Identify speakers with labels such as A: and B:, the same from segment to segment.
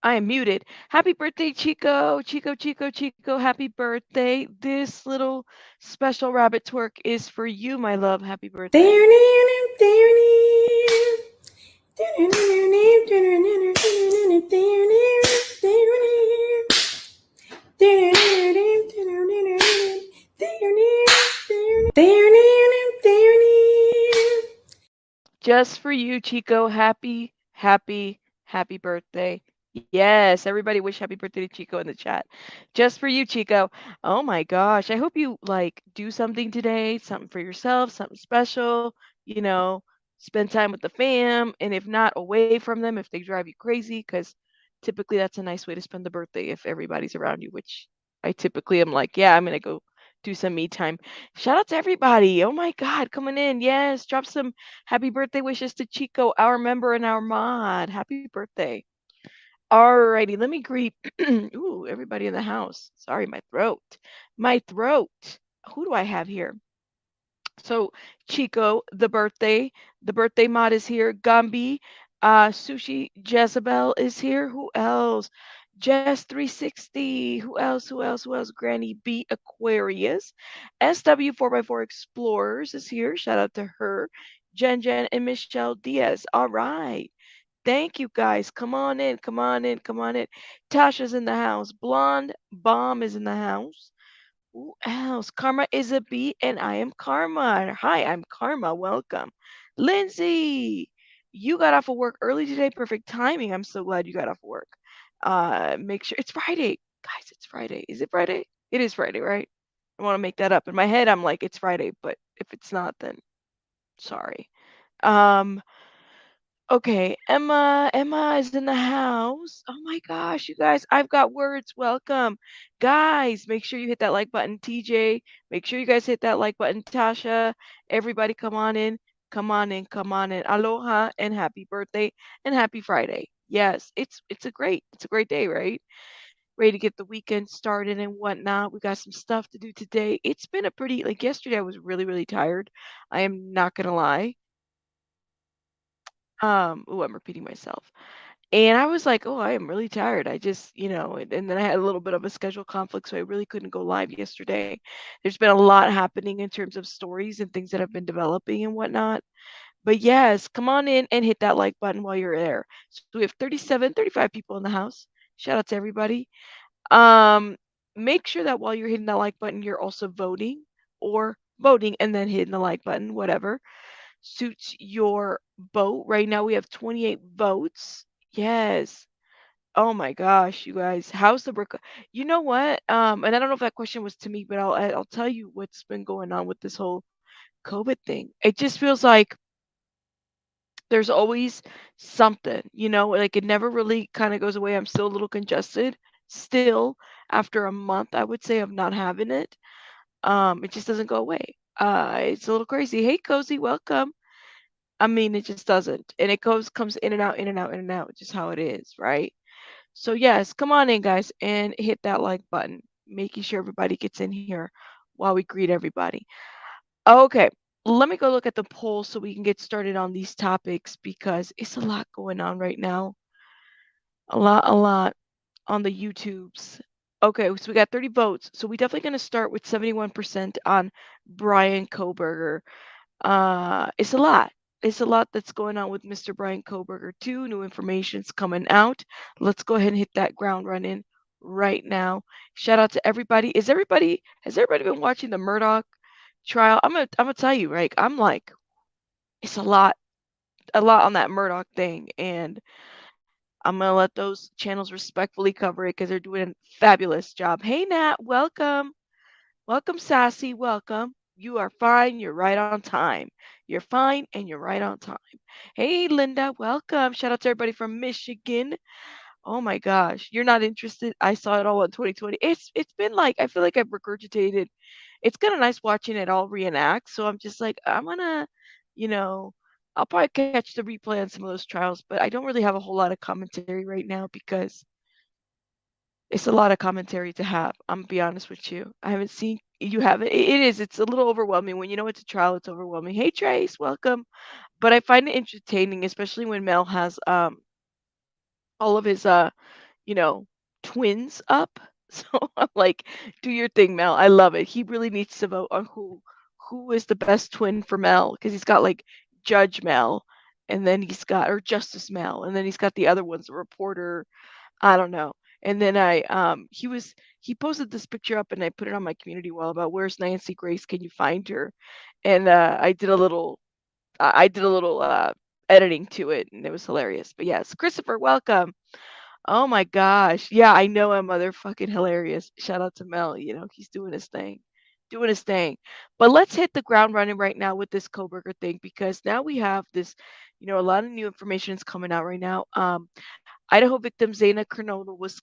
A: I am muted. Happy birthday, Chico. Chico, Chico, Chico. Happy birthday. This little special rabbit twerk is for you, my love. Happy birthday. Just for you, Chico. Happy, happy, happy birthday. Yes, everybody wish happy birthday to Chico in the chat. Just for you, Chico. Oh my gosh. I hope you like do something today, something for yourself, something special, spend time with the fam. And if not, away from them if they drive you crazy, because typically that's a nice way to spend the birthday if everybody's around you, which I typically am like, yeah, I'm going to go do some me time. Shout out to everybody. Oh my God, coming in. Yes, drop some happy birthday wishes to Chico, our member and our mod. Happy birthday. Alrighty, let me greet ooh, everybody in the house. Sorry, my throat. My throat. Who do I have here? So Chico, the birthday mod is here. Gumby, Sushi Jezebel is here. Who else? Jess 360. Who else? Who else? Who else? Granny B Aquarius. SW4x4 Explorers is here. Shout out to her. Jen and Michelle Diaz. All right. Thank you guys. Come on in. Come on in. Come on in. Tasha's in the house. Blonde Bomb is in the house. Who else? Karma is a B, and I am Karma. Hi, I'm Karma. Welcome. Lindsay, you got off of work early today. Perfect timing. I'm so glad you got off of work. Make sure it's Friday. Guys, it's Friday. Is it Friday? It is Friday, right? I want to make that up. In my head, I'm like, it's Friday, but if it's not, then sorry. Um, Okay, Emma is in the house. Oh my gosh, you guys, I've got words. Welcome. Guys, make sure you hit that like button. TJ, make sure you guys hit that like button. Tasha, everybody come on in. Come on in, come on in. Aloha and happy birthday and happy Friday. Yes, it's a great day, right? Ready to get the weekend started and whatnot. We got some stuff to do today. It's been a pretty like yesterday I was really, really tired. I am not gonna lie. I'm repeating myself. And I was like, "Oh, I am really tired." I just, and then I had a little bit of a schedule conflict, so I really couldn't go live yesterday. There's been a lot happening in terms of stories and things that have been developing and whatnot. But yes, come on in and hit that like button while you're there. So we have 37, 35 people in the house. Shout out to everybody. Um, Make sure that while you're hitting that like button, you're also voting and then hitting the like button, whatever suits your vote. Right now we have 28 votes. Yes. Oh my gosh, you guys. How's the You know what? And I don't know if that question was to me, but I'll tell you what's been going on with this whole COVID thing. It just feels like there's always something, like it never really kind of goes away. I'm still a little congested still after a month, I would say, of not having it. It just doesn't go away. It's a little crazy. Hey, Cozy, welcome. I mean, it just doesn't. And it comes in and out, in and out, in and out, just how it is, right? So yes, come on in, guys, and hit that like button, making sure everybody gets in here while we greet everybody. Okay, let me go look at the poll so we can get started on these topics because it's a lot going on right now. A lot on the YouTubes. Okay, so we got 30 votes. So we definitely going to start with 71% on Bryan Kohberger. It's a lot. It's a lot that's going on with Mr. Bryan Kohberger too. New information's coming out. Let's go ahead and hit that ground running right now. Shout out to everybody. Has everybody been watching the Murdoch trial? I'm gonna tell you, right? I'm like, it's a lot on that Murdoch thing, and I'm gonna let those channels respectfully cover it because they're doing a fabulous job. Hey Nat, welcome. Welcome, Sassy. Welcome. You are fine. You're right on time. You're fine and you're right on time. Hey, Linda. Welcome. Shout out to everybody from Michigan. Oh my gosh, you're not interested. I saw it all in 2020. It's been like I feel like I've regurgitated. It's kind of nice watching it all reenact. So I'm just like I'm gonna, you know, I'll probably catch the replay on some of those trials, but I don't really have a whole lot of commentary right now because it's a lot of commentary to have. I'm gonna be honest with you. I haven't seen you haven't. It is. It's a little overwhelming when you know it's a trial. It's overwhelming. Hey Trace, welcome. But I find it entertaining, especially when Mel has all of his twins up. So I'm like, do your thing, Mel. I love it. He really needs to vote on who is the best twin for Mel, because he's got like Judge Mel, and then he's got, or Justice Mel, and then he's got the other ones, a reporter. I don't know. And then he posted this picture up, and I put it on my community wall about where's Nancy Grace? Can you find her? And I did a little editing to it, and it was hilarious. But yes, Christopher, welcome. Oh my gosh. Yeah, I know I'm motherfucking hilarious. Shout out to Mel. He's doing his thing. Doing his thing. But let's hit the ground running right now with this Kohberger thing, because now we have this, a lot of new information is coming out right now. Idaho victim Zaina Kernodle was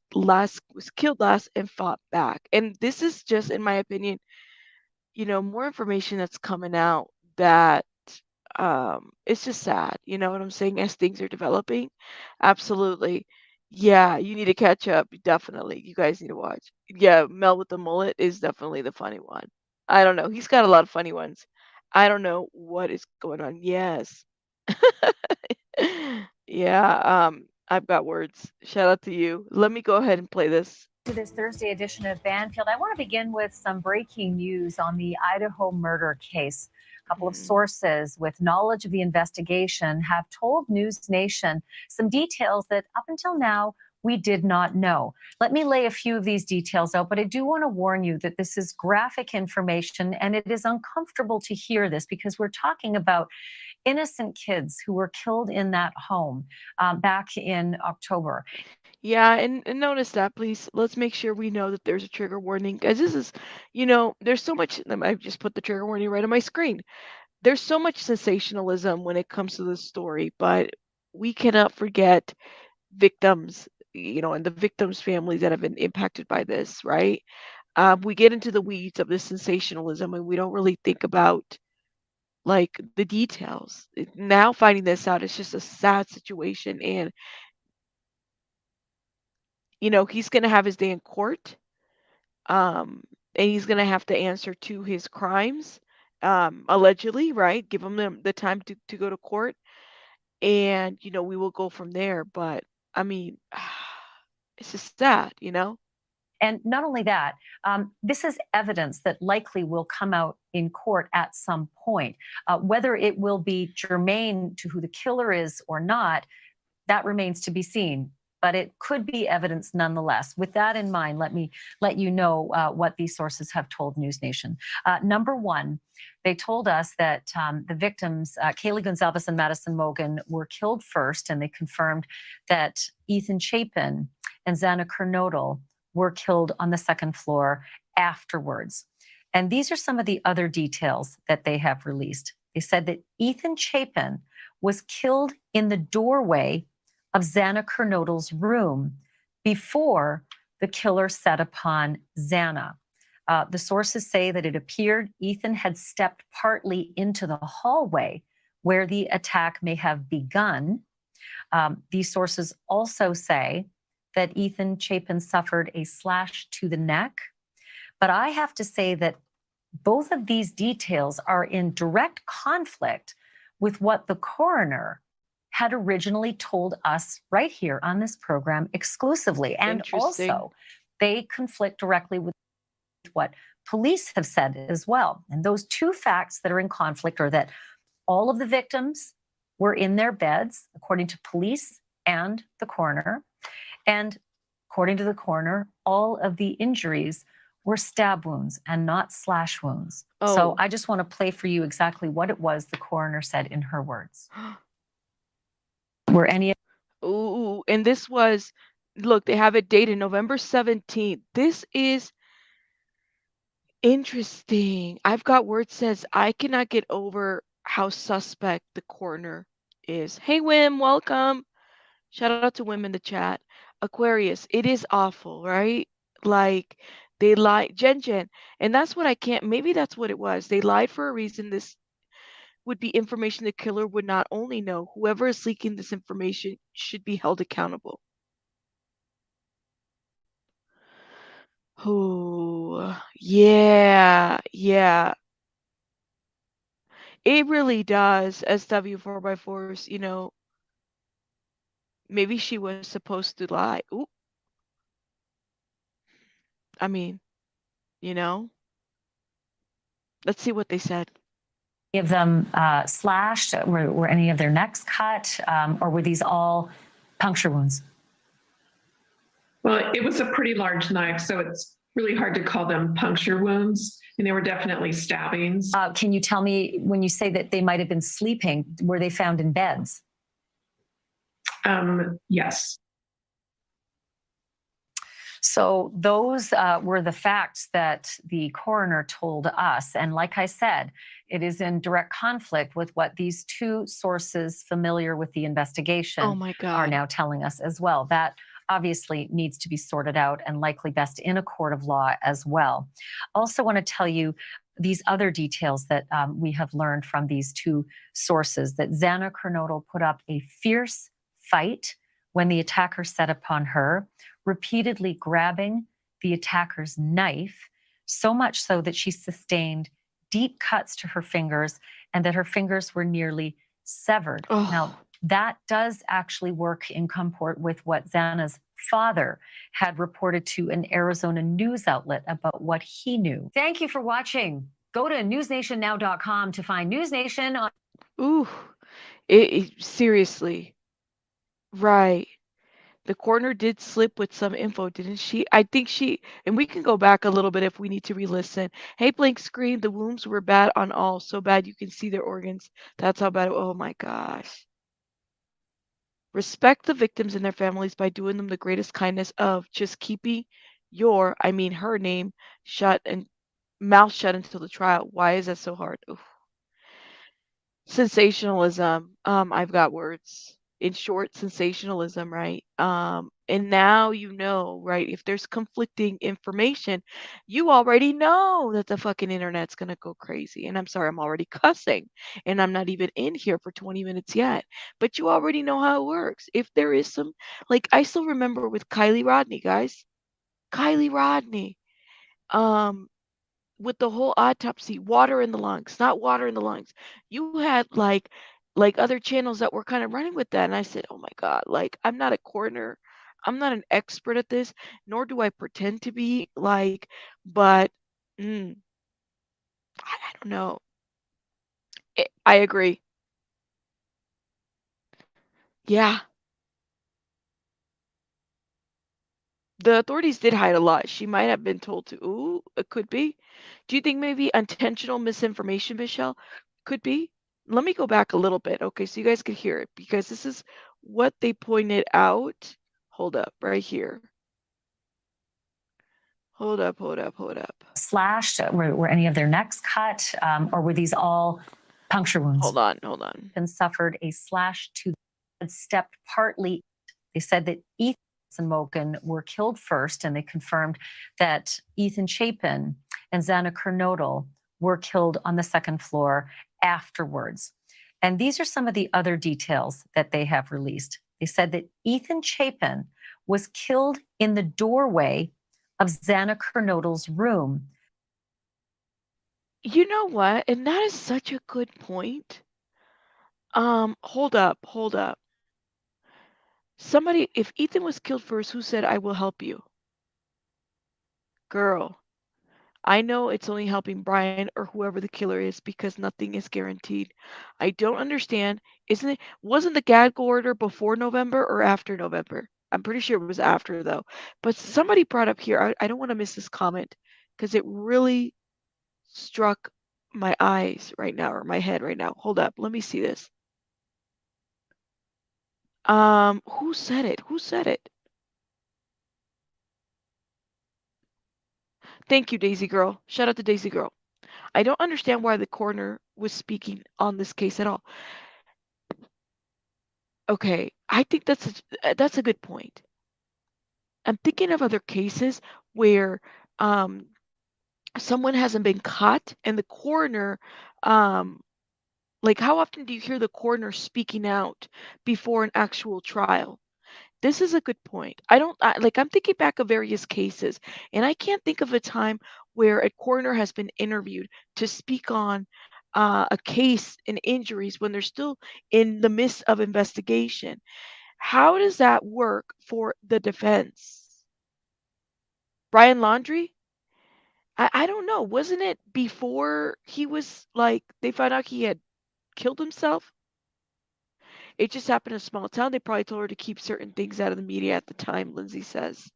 A: killed last and fought back. And this is just, in my opinion, more information that's coming out that it's just sad, you know what I'm saying, as things are developing. Absolutely. Yeah, you need to catch up. Definitely. You guys need to watch. Yeah, Mel with the mullet is definitely the funny one. I don't know. He's got a lot of funny ones. I don't know what is going on. Yes. Yeah, I've got words. Shout out to you. Let me go ahead and play this.
B: To this Thursday edition of Banfield, I want to begin with some breaking news on the Idaho murder case. A couple of
A: Mm.
B: sources with knowledge of the investigation have told News Nation some details that up until now we did not know. Let me lay a few of these details out, but I do want to warn you that this is graphic information and it is uncomfortable to hear this because we're talking about innocent kids who were killed in that home back in October.
A: Yeah, and notice that, please. Let's make sure we know that there's a trigger warning, because this is, there's so much. I just put the trigger warning right on my screen. There's so much sensationalism when it comes to this story, but we cannot forget victims, and the victims' families that have been impacted by this, right? We get into the weeds of the sensationalism, and we don't really think about like the details. Now finding this out, it's just a sad situation, and he's gonna have his day in court, um, and he's gonna have to answer to his crimes, allegedly, right? Give him the time to go to court, and we will go from there. But I mean, it's just sad.
B: And not only that, this is evidence that likely will come out in court at some point. Whether it will be germane to who the killer is or not, that remains to be seen. But it could be evidence nonetheless. With that in mind, let me let you know what these sources have told News Nation. Number one, they told us that the victims, Kaylee Gonzalez and Madison Mogan, were killed first, and they confirmed that Ethan Chapin and Xana Kernodle were killed on the second floor afterwards. And these are some of the other details that they have released. They said that Ethan Chapin was killed in the doorway of Xana Kernodle's room before the killer set upon Xana. The sources say that it appeared Ethan had stepped partly into the hallway where the attack may have begun. These sources also say that Ethan Chapin suffered a slash to the neck. But I have to say that both of these details are in direct conflict with what the coroner had originally told us right here on this program exclusively. And
A: Interesting.
B: also, they conflict directly with what police have said as well. And those two facts that are in conflict are that all of the victims were in their beds, according to police and the coroner. And according to the coroner, all of the injuries were stab wounds and not slash wounds. So
A: Oh.
B: I just want to play for you exactly what it was the coroner said in her words. Were any
A: Ooh, and this was, look, they have it dated November 17th. This is interesting. I've got where it says, I cannot get over how suspect the coroner is. Hey, Wim, welcome. Shout out to Wim in the chat. Aquarius, it is awful, right? Like, they lied, Jen, and that's what I can't, maybe that's what it was. They lied for a reason. This would be information the killer would not only know. Whoever is leaking this information should be held accountable. Oh, yeah, yeah. It really does. SW4x4s, maybe she was supposed to lie. Ooh, I mean, you know, let's see what they said.
B: Any of them slashed? Were any of their necks cut? Or were these all puncture wounds?
C: Well, it was a pretty large knife, so it's really hard to call them puncture wounds. And they were definitely stabbings.
B: Can you tell me, when you say that they might have been sleeping, were they found in beds?
C: Yes.
B: So those were the facts that the coroner told us. And like I said, it is in direct conflict with what these two sources familiar with the
A: Oh
B: investigation
A: my
B: are
A: God.
B: now telling us as well. That obviously needs to be sorted out and likely best in a court of law as well. Also, want to tell you these other details that we have learned from these two sources, that Xana Kernodle put up a fierce fight when the attacker set upon her, repeatedly grabbing the attacker's knife, so much so that she sustained deep cuts to her fingers and that her fingers were nearly severed.
A: Oh.
B: Now, that does actually work in comport with what Xana's father had reported to an Arizona news outlet about what he knew. Thank you for watching. Go to newsnationnow.com to find News Nation on.
A: Ooh. Seriously. Right. The coroner did slip with some info, didn't she? I think she, and we can go back a little bit if we need to re-listen. Hey, blank screen, the wounds were bad on all, so bad you can see their organs. That's how bad. Oh my gosh. Respect the victims and their families by doing them the greatest kindness of just keeping I mean her name shut and mouth shut until the trial. Why is that so hard? Oof. Sensationalism. I've got words. In short, sensationalism, right? And now you know, right? If there's conflicting information, you already know that the fucking internet's gonna go crazy. And I'm sorry, I'm already cussing, and I'm not even in here for 20 minutes yet. But you already know how it works. If there is some, like, I still remember with Kylie Rodney, guys. Kylie Rodney. Um, with the whole autopsy, water in the lungs, not water in the lungs. You had like other channels that were kind of running with that, and I said, "Oh my God, like I'm not a coroner. I'm not an expert at this, nor do I pretend to be like, but mm, I don't know. I agree. Yeah, the authorities did hide a lot. She might have been told to. Ooh, it could be. Do you think maybe intentional misinformation, Michelle? Could be. Let me go back a little bit, okay, so you guys could hear it because this is what they pointed out. Hold up, right here. Hold up, hold up, hold up.
B: Slashed? Were any of their necks cut? Or were these all puncture wounds?
A: Hold on, hold on.
B: And suffered a slash to the head, stepped partly. They said that Ethan and Moken were killed first, and they confirmed that Ethan Chapin and Xana Kernodle were killed on the second floor afterwards. And these are some of the other details that they have released. They said that Ethan Chapin was killed in the doorway of Xana Kernodle's room.
A: You know what? And that is such a good point. Hold up, hold up. Somebody, if Ethan was killed first, who said, I will help you? Girl, I know it's only helping Bryan or whoever the killer is because nothing is guaranteed. I don't understand. Wasn't the gag order before November or after November? I'm pretty sure it was after though. But somebody brought up here, I don't want to miss this comment because it really struck my eyes right now or my head right now. Hold up, let me see this. Who said it? Who said it? Thank you, Daisy Girl. Shout out to Daisy Girl. I don't understand why the coroner was speaking on this case at all. Okay, I think that's a good point. I'm thinking of other cases where um, someone hasn't been caught and the coroner, um, like how often do you hear the coroner speaking out before an actual trial? This is a good point. Like I'm thinking back of various cases, and I can't think of a time where a coroner has been interviewed to speak on a case and injuries when they're still in the midst of investigation. How does that work for the defense? Brian Laundrie? I don't know. Wasn't it before he was like they found out he had killed himself? It just happened in a small town. They probably told her to keep certain things out of the media at the time, Lindsay says.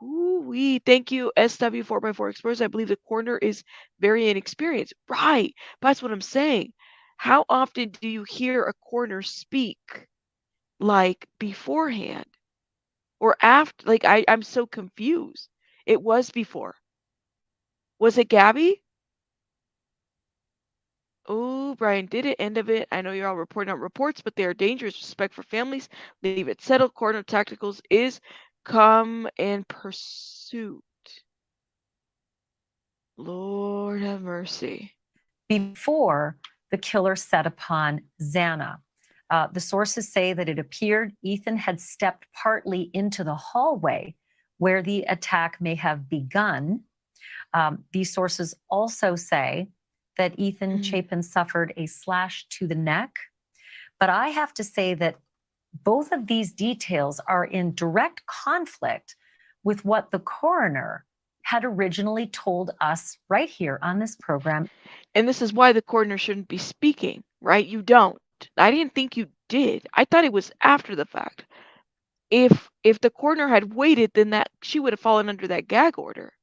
A: Ooh wee. Thank you, SW4x4 Explorers. I believe the coroner is very inexperienced. Right. That's what I'm saying. How often do you hear a coroner speak like beforehand or after? Like I'm so confused. It was before. Was it Gabby? Oh, Brian did it. End of it. I know you're all reporting on reports, but they are dangerous. Respect for families. Leave it settled. Coroner Tacticals is come and pursuit. Lord have mercy.
B: Before the killer set upon Xana. The sources say that it appeared Ethan had stepped partly into the hallway where the attack may have begun. These sources also say that Ethan Chapin suffered a slash to the neck. But I have to say that both of these details are in direct conflict with what the coroner had originally told us right here on this program.
A: And this is why the coroner shouldn't be speaking, right? You don't. I didn't think you did. I thought it was after the fact. If the coroner had waited, then that she would have fallen under that gag order.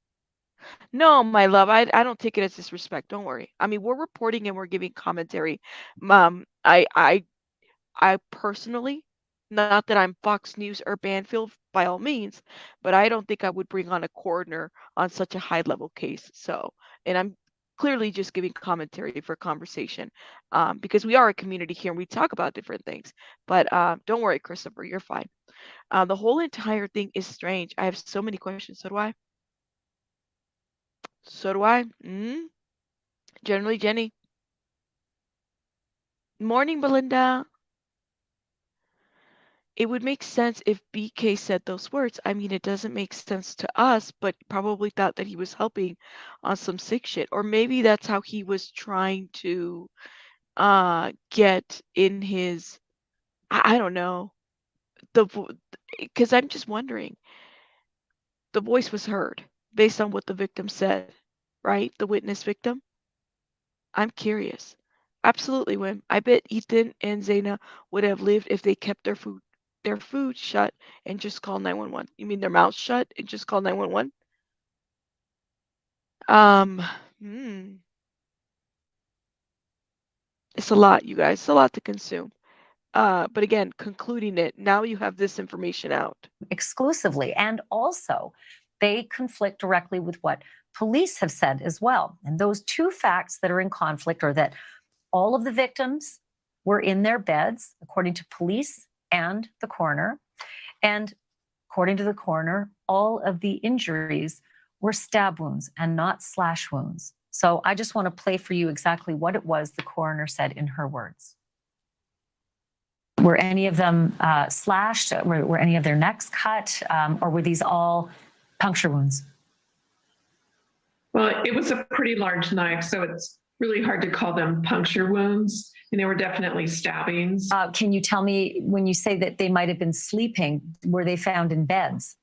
A: No, my love, I don't take it as disrespect. Don't worry. I mean, we're reporting and we're giving commentary. I personally, not that I'm Fox News or Banfield by all means, but I don't think I would bring on a coroner on such a high level case. So, and I'm clearly just giving commentary for conversation because we are a community here and we talk about different things. But don't worry, Christopher, you're fine. The whole entire thing is strange. I have so many questions. So do I. So do I. Generally, Jenny. Morning, Belinda. It would make sense if BK said those words. I mean, it doesn't make sense to us, but probably thought that he was helping on some sick shit. Or maybe that's how he was trying to get in his I don't know. The because I'm just wondering. The voice was heard based on what the victim said, right? The witness victim. I'm curious. Absolutely, Wim. I bet Ethan and Zaina would have lived if they kept their food shut and just called 911. You mean their mouths shut and just called 911? Um, hmm. It's a lot, you guys. It's a lot to consume. But again, concluding it, now you have this information out.
B: Exclusively. And also, they conflict directly with what police have said as well. And those two facts that are in conflict are that all of the victims were in their beds, according to police and the coroner. And according to the coroner, all of the injuries were stab wounds and not slash wounds. So I just want to play for you exactly what it was the coroner said in her words. Were any of them slashed? Were any of their necks cut? Or were these all puncture wounds?
C: Well, it was a pretty large knife, so it's really hard to call them puncture wounds. And they were definitely stabbings.
B: Can you tell me, when you say that they might have been sleeping, were they found in beds?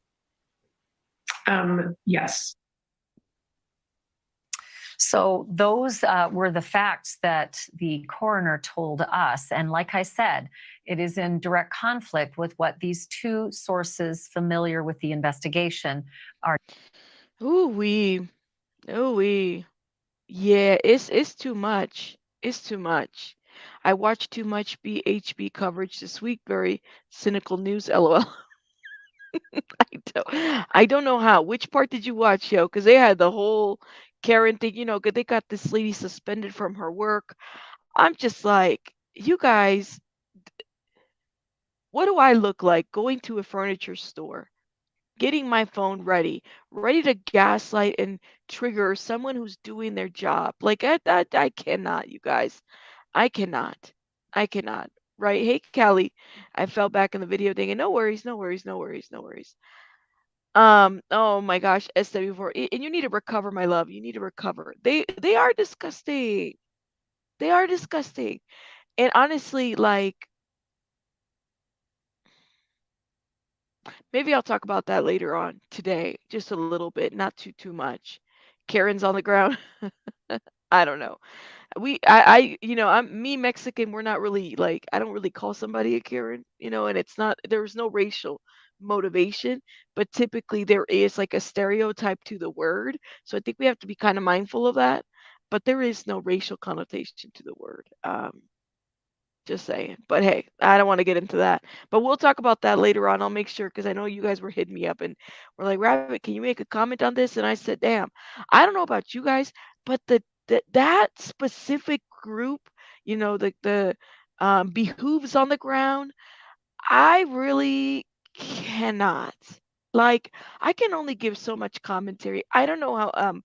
C: Yes.
B: So those were the facts that the coroner told us. And like I said, it is in direct conflict with what these two sources familiar with the investigation are.
A: Ooh wee. Ooh wee. Yeah, it's too much. It's too much. I watched too much BHB coverage this week. Very cynical news, LOL. I don't know how. Which part did you watch, yo? Because they had the whole Karen thing, 'cause they got this lady suspended from her work. I'm just like, you guys, what do I look like going to a furniture store, getting my phone ready to gaslight and trigger someone who's doing their job? Like I cannot, you guys. I cannot. I cannot. Right? Hey, Callie. I fell back in the video thinking, no worries, no worries, no worries, no worries. Oh my gosh, SW4. And you need to recover, my love. You need to recover. They are disgusting. They are disgusting. And honestly, like Maybe I'll talk about that later on today, just a little bit, not too much. Karen's on the ground. I don't know. I'm me Mexican. We're not really like I don't really call somebody a Karen, and it's not there's no racial motivation, but typically there is like a stereotype to the word. So I think we have to be kind of mindful of that. But there is no racial connotation to the word. Just saying. But hey, I don't want to get into that. But we'll talk about that later on. I'll make sure because I know you guys were hitting me up and were like, Rabbit, can you make a comment on this? And I said, damn, I don't know about you guys, but that specific group, the behooves on the ground, I really cannot. Like, I can only give so much commentary. I don't know how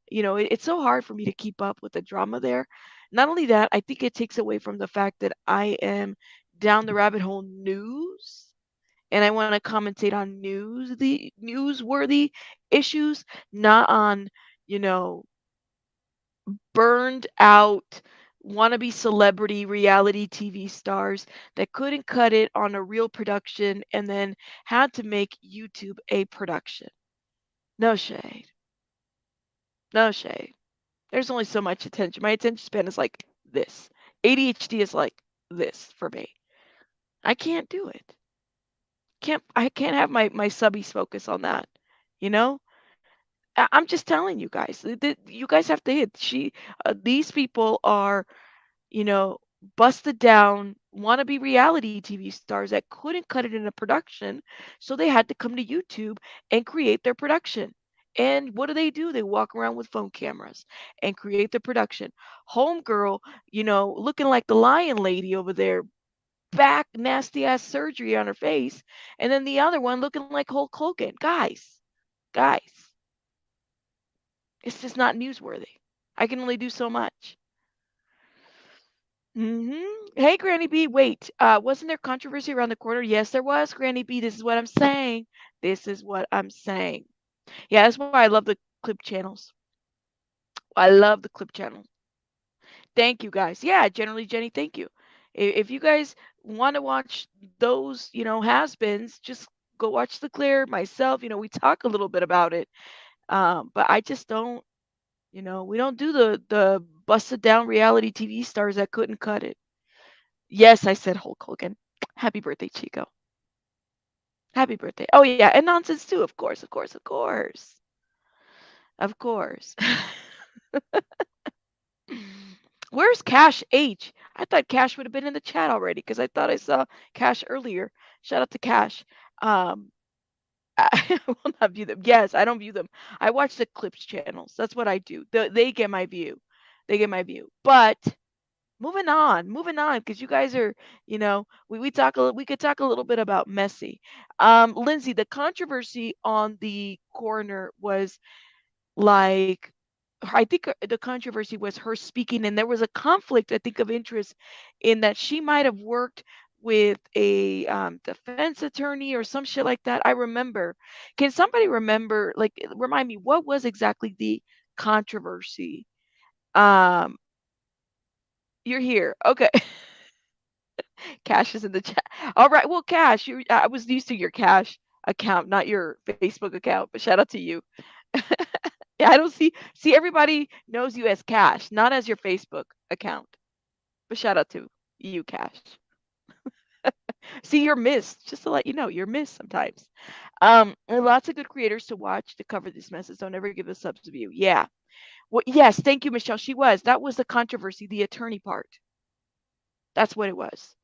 A: it's so hard for me to keep up with the drama there. Not only that, I think it takes away from the fact that I am down the rabbit hole news and I want to commentate on the newsworthy issues, not on, you know, burned out wannabe celebrity reality TV stars that couldn't cut it on a real production and then had to make YouTube a production. No shade. No shade. There's only so much attention. My attention span is like this. ADHD is like this for me. I can't do it. I can't have my subbies focus on that. You know? I'm just telling you guys. You guys have to hit these people are busted down wannabe reality TV stars that couldn't cut it in a production, so they had to come to YouTube and create their production. And what do? They walk around with phone cameras and create the production. Homegirl, looking like the lion lady over there, back nasty ass surgery on her face, and then the other one looking like Hulk Hogan. Guys, it's just not newsworthy. I can only do so much. Hey, Granny B. Wait, wasn't there controversy around the corner? Yes, there was, Granny B. This is what I'm saying. This is what I'm saying. Yeah, that's why I love the clip channels. I love the clip channel. Thank you, guys. Yeah, generally, Jenny, thank you. If you guys want to watch those, has-beens, just go watch the clear. Myself, we talk a little bit about it. But I just don't, we don't do the busted down reality TV stars that couldn't cut it. Yes, I said Hulk Hogan. Happy birthday, Chico. Happy birthday. Oh yeah, and nonsense too, of course, of course, of course. Of course. Where's Cash H? I thought Cash would have been in the chat already because I thought I saw Cash earlier. Shout out to Cash. Um, I will not view them. Yes, I don't view them. I watch the clips channels. That's what I do. They get my view. They get my view. But moving on, because you guys are, we could talk a little bit about Messi. Lindsay, the controversy on the coroner was like, I think the controversy was her speaking, and there was a conflict, I think, of interest in that she might have worked with a defense attorney or some shit like that. I remember. Can somebody remember, like, remind me, what was exactly the controversy? Um, you're here. Okay. Cash is in the chat. All right. Well, Cash, I was used to your Cash account, not your Facebook account, but shout out to you. Yeah, I don't see everybody knows you as Cash, not as your Facebook account. But shout out to you, Cash. See, you're missed. Just to let you know, you're missed sometimes. And lots of good creators to watch to cover this message. Don't ever give the subs a view. Yeah. Well, yes, thank you, Michelle. She was. That was the controversy, the attorney part. That's what it was.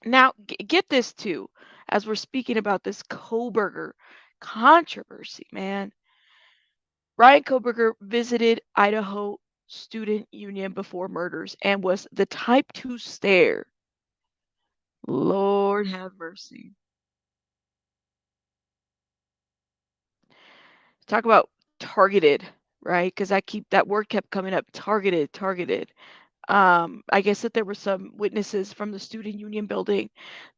A: Now, get this too, as we're speaking about this Kohberger controversy, man. Bryan Kohberger visited Idaho Student Union before murders and was the type to stare. Lord have mercy. Talk about targeted, right? Because that word kept coming up. Targeted, targeted. I guess that there were some witnesses from the student union building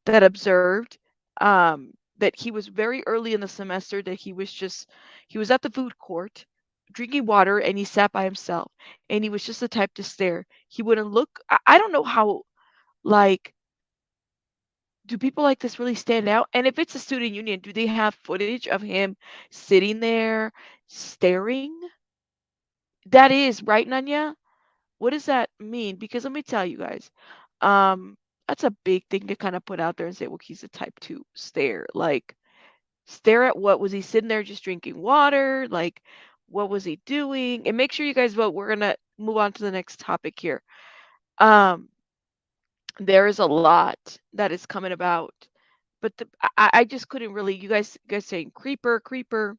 A: that observed that he was very early in the semester, that he was at the food court drinking water and he sat by himself and he was just the type to stare. He wouldn't look. I don't know how like Do people like this really stand out? And if it's a student union, do they have footage of him sitting there staring? That is, right, Nanya? What does that mean? Because let me tell you guys, um, that's a big thing to kind of put out there and say, well, he's a type 2 stare. Like, stare at what? Was he sitting there just drinking water? Like, what was he doing? And make sure you guys vote. We're gonna move on to the next topic here. Um, there is a lot that is coming about, but I just couldn't really. You guys saying creeper, creeper.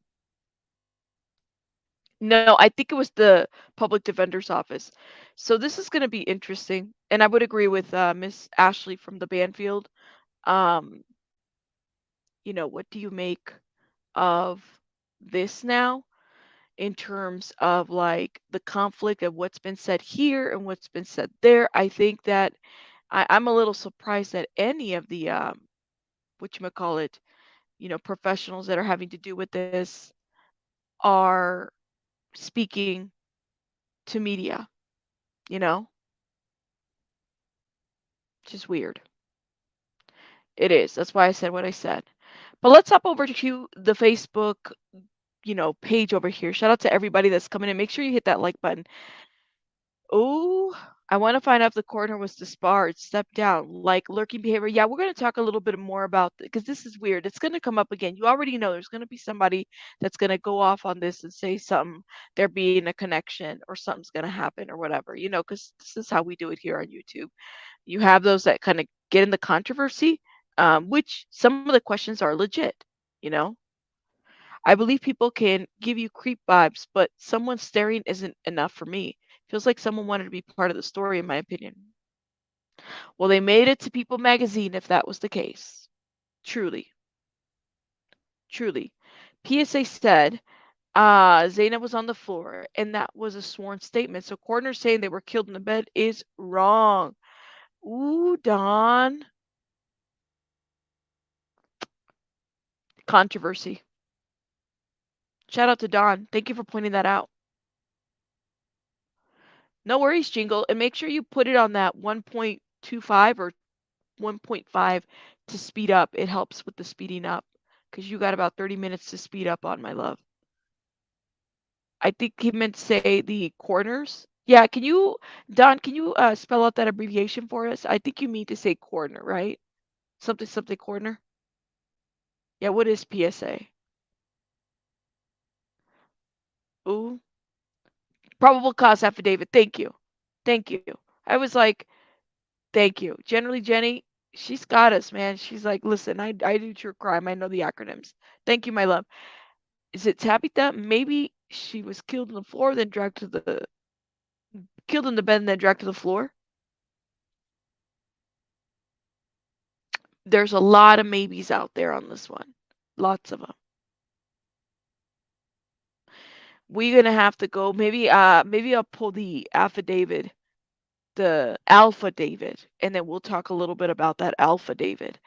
A: No, I think it was the public defender's office. So this is going to be interesting, and I would agree with Miss Ashley from the Banfield. Um, what do you make of this now in terms of like the conflict of what's been said here and what's been said there? I think that I'm a little surprised that any of the what you call it, professionals that are having to do with this are speaking to media. You know, just weird. It is. That's why I said what I said. But let's hop over to the Facebook, page over here. Shout out to everybody that's coming in. Make sure you hit that like button. Oh, I want to find out if the coroner was disbarred, stepped down, like lurking behavior. Yeah, we're going to talk a little bit more about because this is weird. It's going to come up again. You already know there's going to be somebody that's going to go off on this and say something, there being a connection or something's going to happen or whatever, because this is how we do it here on YouTube. You have those that kind of get in the controversy, which some of the questions are legit, you know. I believe people can give you creep vibes, but someone staring isn't enough for me. Feels like someone wanted to be part of the story, in my opinion. Well, they made it to People magazine if that was the case. Truly, truly. PSA said Zainab was on the floor, and that was a sworn statement. So coroner saying they were killed in the bed is wrong. Ooh, Don. Controversy. Shout out to Don. Thank you for pointing that out. No worries, Jingle. And make sure you put it on that 1.25 or 1.5 to speed up. It helps with the speeding up because you got about 30 minutes to speed up on, my love. I think he meant to say the corners. Yeah, Don, can you spell out that abbreviation for us? I think you mean to say corner, right? Something, something corner. Yeah, what is PSA? Ooh, probable cause affidavit. Thank you. Thank you. I was like, thank you. Generally, Jenny, she's got us, man. She's like, listen, I do true crime. I know the acronyms. Thank you, my love. Is it Tabitha? Maybe she was killed on the floor, then dragged to the killed in the bed, and then dragged to the floor. There's a lot of maybes out there on this one. Lots of them. We're gonna have to go. Maybe I'll pull the affidavit, the Alpha David, and then we'll talk a little bit about that Alpha David,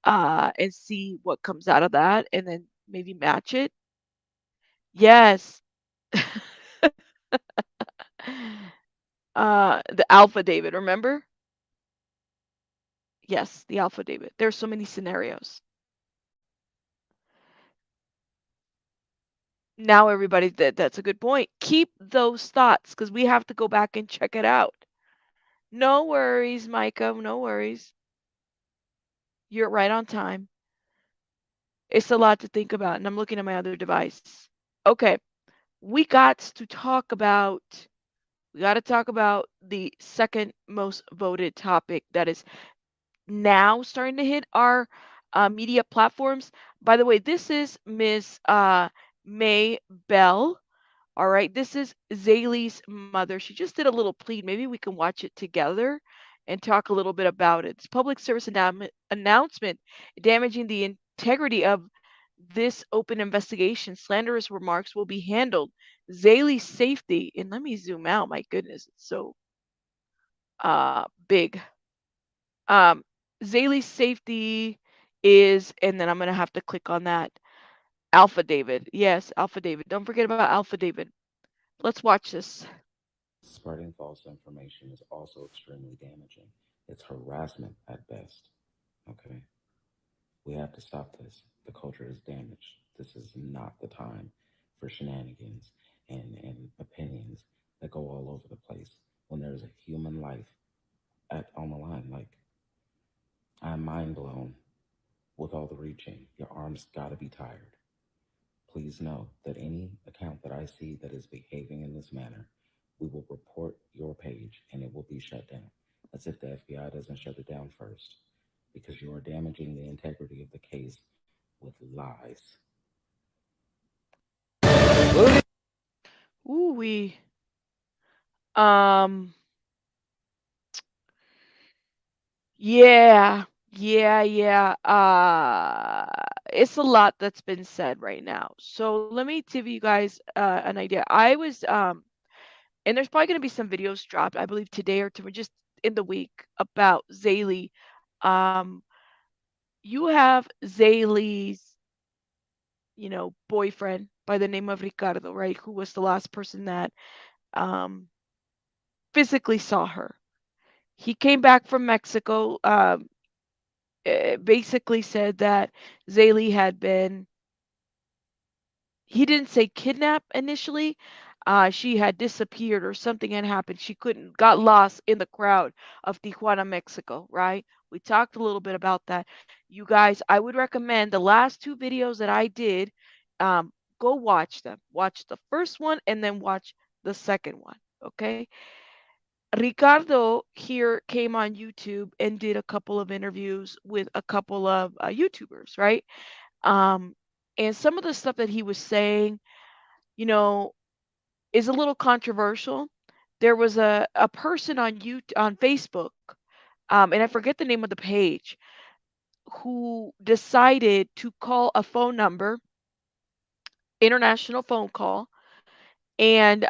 A: and see what comes out of that, and then maybe match it. Yes. The Alpha David, remember? Yes, the Alpha David. There's so many scenarios. Now, everybody, that's a good point. Keep those thoughts because we have to go back and check it out. No worries, Micah. No worries. You're right on time. It's a lot to think about, and I'm looking at my other device. Okay, we got to talk about the second most voted topic that is now starting to hit our media platforms. By the way, this is Miss May Bell. All right, this is Zailey's mother. She just did a little plead. Maybe we can watch it together and talk a little bit about it. It's public service announcement damaging the integrity of this open investigation. Slanderous remarks will be handled. Zailey's safety, and let me zoom out. My goodness, it's so big. Um, Zailey's safety is, and then I'm gonna have to click on that. Alpha David. Yes, Alpha David. Don't forget about Alpha David. Let's watch this.
D: Spreading false information is also extremely damaging. It's harassment at best. Okay. We have to stop this. The culture is damaged. This is not the time for shenanigans and opinions that go all over the place when there's a human life on the line. Like, I'm mind blown with all the reaching. Your arms gotta be tired. Please know that any account that I see that is behaving in this manner, we will report your page and it will be shut down. As if the FBI doesn't shut it down first, because you are damaging the integrity of the case with lies.
A: Ooh, we. Um. Yeah. Yeah. It's a lot that's been said right now. So let me give you guys an idea. I was and there's probably going to be some videos dropped, I believe today or tomorrow, just in the week about Zailey. Um, you have Zailey's, boyfriend by the name of Ricardo, right? Who was the last person that um physically saw her. He came back from Mexico, basically said that Zailey had been, he didn't say kidnap initially. She had disappeared or something had happened. She couldn't, got lost in the crowd of Tijuana, Mexico, right? We talked a little bit about that. You guys, I would recommend the last two videos that I did. Um, Go watch them. Watch the first one and then watch the second one. Okay. Ricardo here came on YouTube and did a couple of interviews with a couple of YouTubers, right? Um, and some of the stuff that he was saying, you know, is a little controversial. There was a person on on Facebook, and I forget the name of the page, who decided to call a phone number, international phone call, and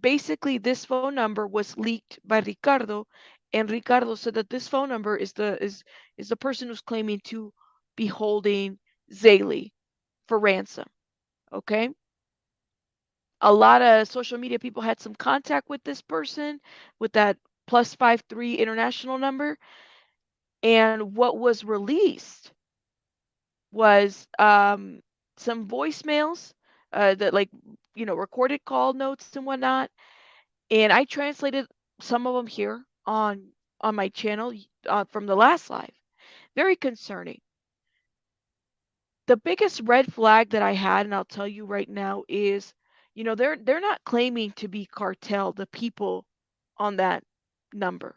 A: basically this phone number was leaked by Ricardo, and Ricardo said that this phone number is the person who's claiming to be holding Zailey for ransom. Okay. A lot of social media people had some contact with this person with that +53 international number. And what was released was some voicemails that, like, recorded call notes and whatnot. And I translated some of them here on my channel from the last live. Very concerning. The biggest red flag that I had, and I'll tell you right now, is, they're not claiming to be cartel, the people on that number.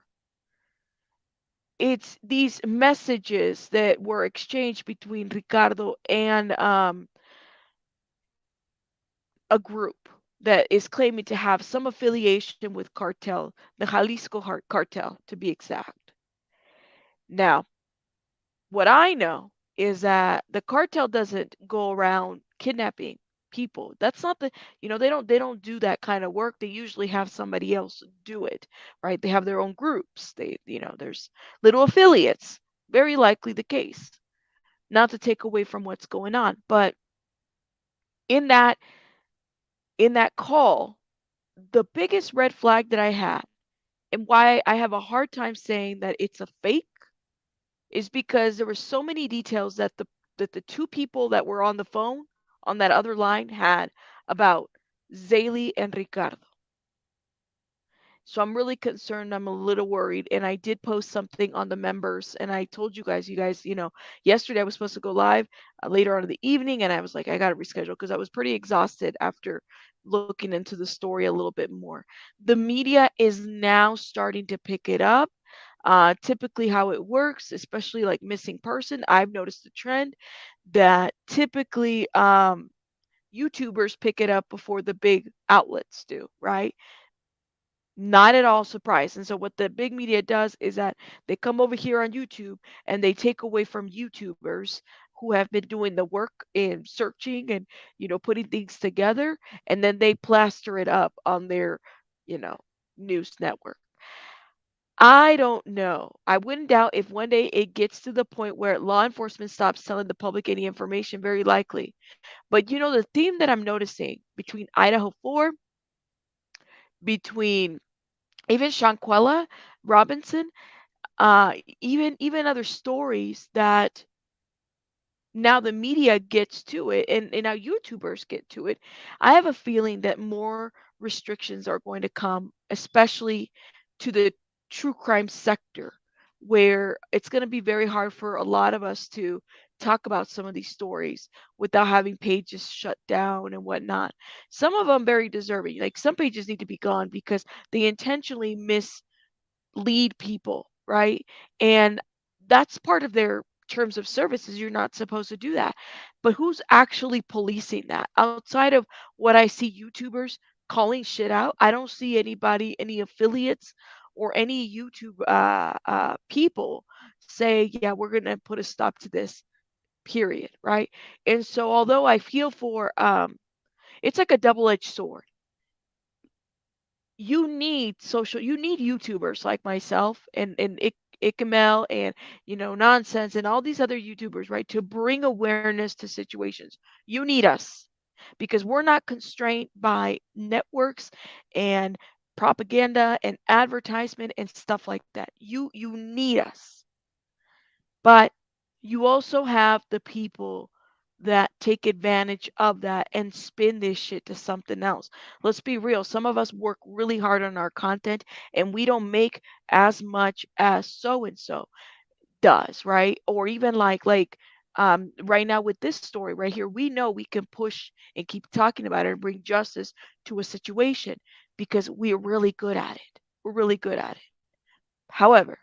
A: It's these messages that were exchanged between Ricardo and a group that is claiming to have some affiliation with cartel, the Jalisco cartel to be exact. Now, what I know is that the cartel doesn't go around kidnapping people. That's not the, they don't do that kind of work. They usually have somebody else do it, right? They have their own groups. There's little affiliates, very likely the case. Not to take away from what's going on, but in that in that call, the biggest red flag that I had, and why I have a hard time saying that it's a fake, is because there were so many details that the two people that were on the phone on that other line had about Zailey and Ricardo. So I'm really concerned. I'm a little worried. And I did post something on the members, and I told you guys, yesterday I was supposed to go live later on in the evening, and I was like, I got to reschedule because I was pretty exhausted after looking into the story a little bit more. The media is now starting to pick it up. Typically, how it works, especially like missing person, I've noticed a trend that typically YouTubers pick it up before the big outlets do, right? Not at all surprised. And so what the big media does is that they come over here on YouTube and they take away from YouTubers who have been doing the work in searching and, putting things together, and then they plaster it up on their, you know, news network. I don't know. I wouldn't doubt if one day it gets to the point where law enforcement stops telling the public any information, very likely. But the theme that I'm noticing between Idaho 4, between even Shanquella Robinson, even other stories that Now the media gets to it, and now YouTubers get to it. I have a feeling that more restrictions are going to come, especially to the true crime sector, where it's going to be very hard for a lot of us to talk about some of these stories without having pages shut down and whatnot. Some of them very deserving. Like some pages need to be gone because they intentionally mislead people, right? And that's part of their terms of services. You're not supposed to do that. But who's actually policing that? Outside of what I see YouTubers calling shit out, I don't see anybody, any affiliates or any YouTube people say, yeah, we're going to put a stop to this, period, right? And so although I feel for it's like a double-edged sword. You need YouTubers like myself and Ikamel and nonsense and all these other YouTubers, right, to bring awareness to situations. You need us because we're not constrained by networks and propaganda and advertisement and stuff like that. You need us. But you also have the people that take advantage of that and spin this shit to something else. Let's be real. Some of us work really hard on our content and we don't make as much as so and so does, right? Or even right now with this story right here, we know we can push and keep talking about it and bring justice to a situation because we're really good at it. We're really good at it. However,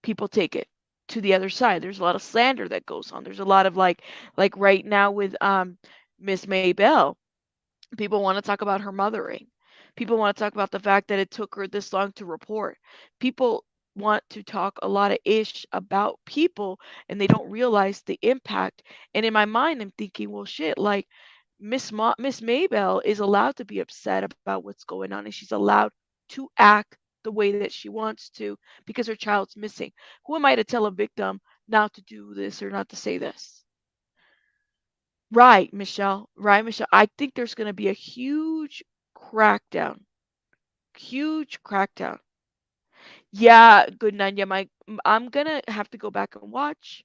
A: people take it to the other side. There's a lot of slander that goes on. There's a lot of like right now with Miss Maybell, people want to talk about her mothering. People want to talk about the fact that it took her this long to report. People want to talk a lot of ish about people and they don't realize the impact. And in my mind I'm thinking, well shit, like Miss Maybell is allowed to be upset about what's going on and she's allowed to act the way that she wants to because her child's missing. Who am I to tell a victim not to do this or not to say this? Right, Michelle. Right, Michelle. I think there's going to be a huge crackdown. Huge crackdown. Yeah, good night. Yeah, I'm gonna have to go back and watch.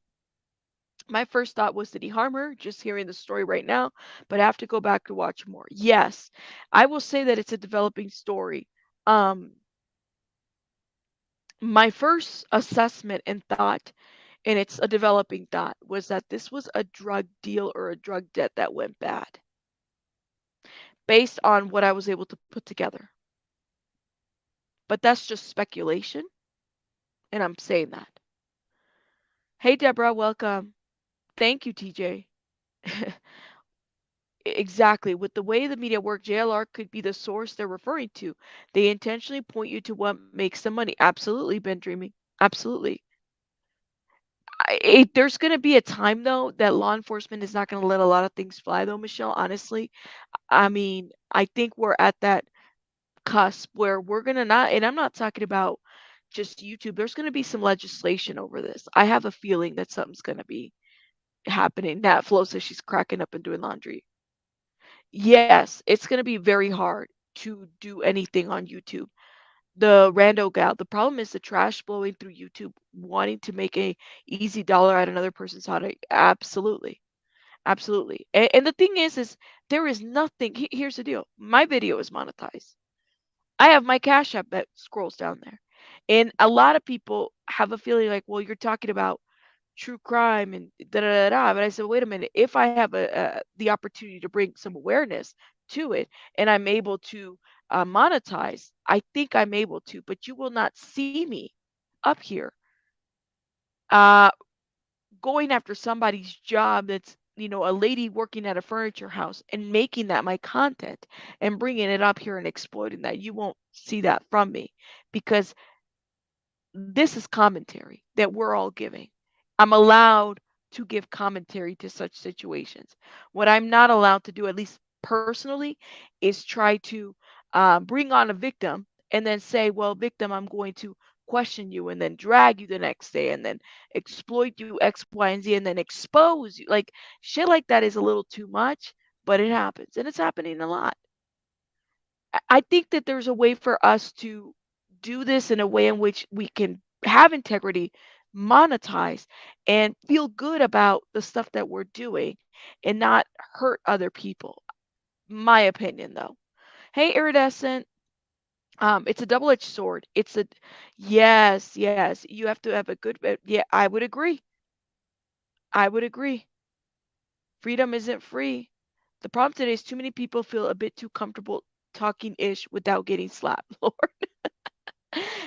A: My first thought was, did he harm her? Just hearing the story right now, but I have to go back to watch more. Yes, I will say that it's a developing story. Um, my first assessment and thought, and it's a developing thought, was that this was a drug deal or a drug debt that went bad, based on what I was able to put together. But that's just speculation, and I'm saying that. Hey, Deborah, welcome. Thank you, TJ. Exactly. With the way the media work, JLR could be the source they're referring to. They intentionally point you to what makes them money. Absolutely, Ben Dreaming. Absolutely. There's going to be a time, though, that law enforcement is not going to let a lot of things fly, though, Michelle, honestly. I mean, I think we're at that cusp where we're going to not, and I'm not talking about just YouTube, there's going to be some legislation over this. I have a feeling that something's going to be happening. Nat Flo says she's cracking up and doing laundry. Yes, it's going to be very hard to do anything on YouTube. The rando gal, the problem is the trash blowing through YouTube, wanting to make a easy dollar at another person's heartache. Absolutely. Absolutely. And the thing is there is nothing. Here's the deal. My video is monetized. I have my Cash App that scrolls down there. And a lot of people have a feeling like, well, you're talking about true crime and da da da da. But I said, wait a minute. If I have the opportunity to bring some awareness to it, and I'm able to monetize, I think I'm able to. But you will not see me up here uh, going after somebody's job that's a lady working at a furniture house and making that my content and bringing it up here and exploiting that. You won't see that from me because this is commentary that we're all giving. I'm allowed to give commentary to such situations. What I'm not allowed to do, at least personally, is try to bring on a victim and then say, well, victim, I'm going to question you and then drag you the next day and then exploit you X, Y, and Z and then expose you. Like shit like that is a little too much, but it happens and it's happening a lot. I think that there's a way for us to do this in a way in which we can have integrity, monetize and feel good about the stuff that we're doing and not hurt other people. My opinion, though. Hey, Iridescent. It's a double-edged sword. It's a yes, yes. You have to have a good. Yeah, I would agree. I would agree. Freedom isn't free. The problem today is too many people feel a bit too comfortable talking ish without getting slapped. Lord.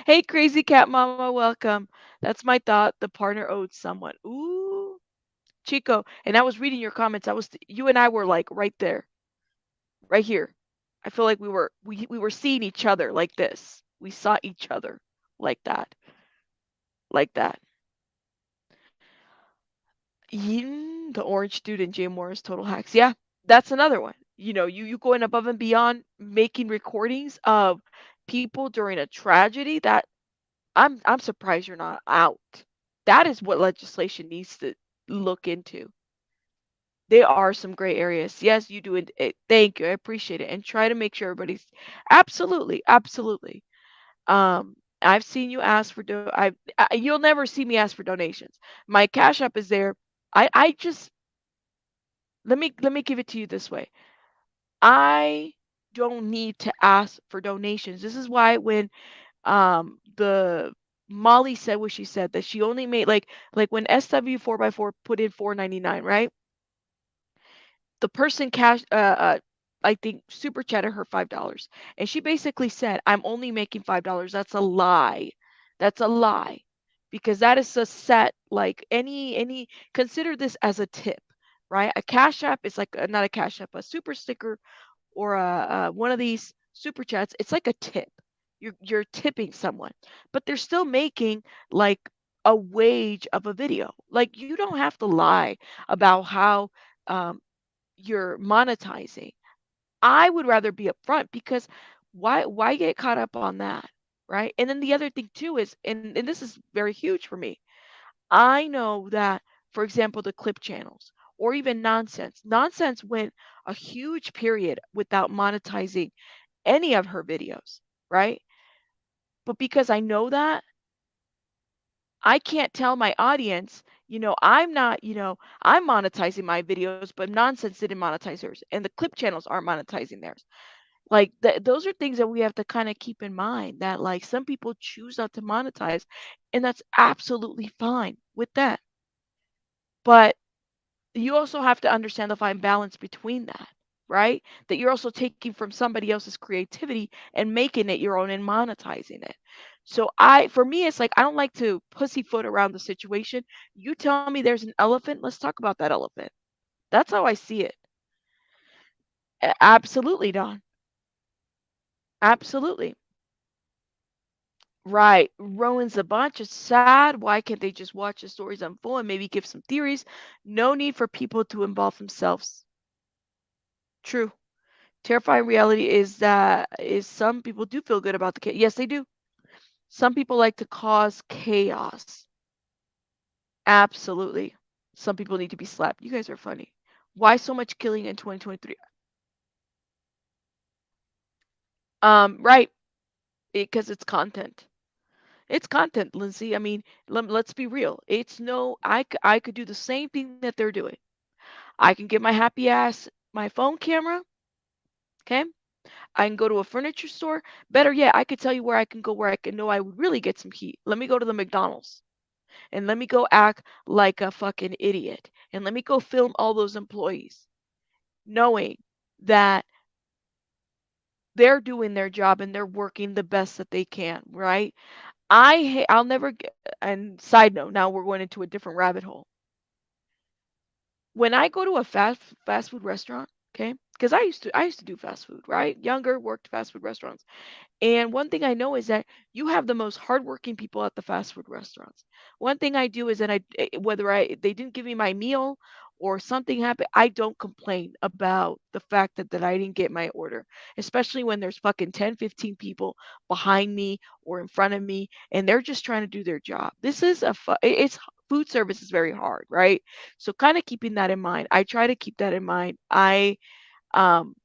A: Hey, crazy cat mama, welcome. That's my thought. The partner owed someone. Ooh, Chico. And I was reading your comments. You and I were like right there, right here. I feel like we were seeing each other like this. We saw each other like that, like that. The orange dude and Jay Morris total hacks. Yeah, that's another one. You going above and beyond making recordings of people during a tragedy. That I'm surprised you're not out. That is what legislation needs to look into. There are some gray areas. Yes, you do it. Thank you. I appreciate it. And try to make sure everybody's absolutely, absolutely. I've seen you ask for you'll never see me ask for donations. My Cash App is there. I just let me give it to you this way. I don't need to ask for donations. This is why when the Molly said what she said, that she only made like when SW 4x4 put in 4.99, right? The person cash I think super chatted her $5, and she basically said, I'm only making $5. That's a lie. That's a lie, because that is a set, like any consider this as a tip, right? A Cash App is like not a Cash App, a super sticker, or one of these super chats. It's like a tip. You're tipping someone, but they're still making like a wage of a video. Like, you don't have to lie about how um, you're monetizing. I would rather be upfront, because why get caught up on that, right? And then the other thing too is, and this is very huge for me. I know that, for example, the clip channels or even nonsense. Nonsense went a huge period without monetizing any of her videos, right? But because I know that, I can't tell my audience, I'm not, I'm monetizing my videos, but nonsense didn't monetize hers, and the clip channels aren't monetizing theirs. Like, those are things that we have to kind of keep in mind, that like some people choose not to monetize, and that's absolutely fine with that. But you also have to understand the fine balance between that, right? That you're also taking from somebody else's creativity and making it your own and monetizing it. So for me, it's like, I don't like to pussyfoot around the situation. You tell me there's an elephant, let's talk about that elephant. That's how I see it. Absolutely, Don. Absolutely. Right. Ruins a bunch. It's sad. Why can't they just watch the stories unfold and maybe give some theories? No need for people to involve themselves. True. Terrifying reality is some people do feel good about the chaos. Yes, they do. Some people like to cause chaos. Absolutely. Some people need to be slapped. You guys are funny. Why so much killing in 2023? Right. Because it's content. It's content, Lindsay. I mean, let's be real. It's no, I could do the same thing that they're doing. I can get my happy ass my phone camera. Okay. I can go to a furniture store. Better yet, I could tell you where I can go, where I can know I would really get some heat. Let me go to the McDonald's, and let me go act like a fucking idiot. And let me go film all those employees, knowing that they're doing their job and they're working the best that they can, right? I'll never get, and side note, now we're going into a different rabbit hole. When I go to a fast food restaurant, okay? Because I used to do fast food, right? Younger, worked fast food restaurants. And one thing I know is that you have the most hardworking people at the fast food restaurants. One thing I do is that whether they didn't give me my meal or something happened, I don't complain about the fact that I didn't get my order, especially when there's fucking 10, 15 people behind me or in front of me, and they're just trying to do their job. This is it's food service is very hard, right? So kind of keeping that in mind. I try to keep that in mind. Um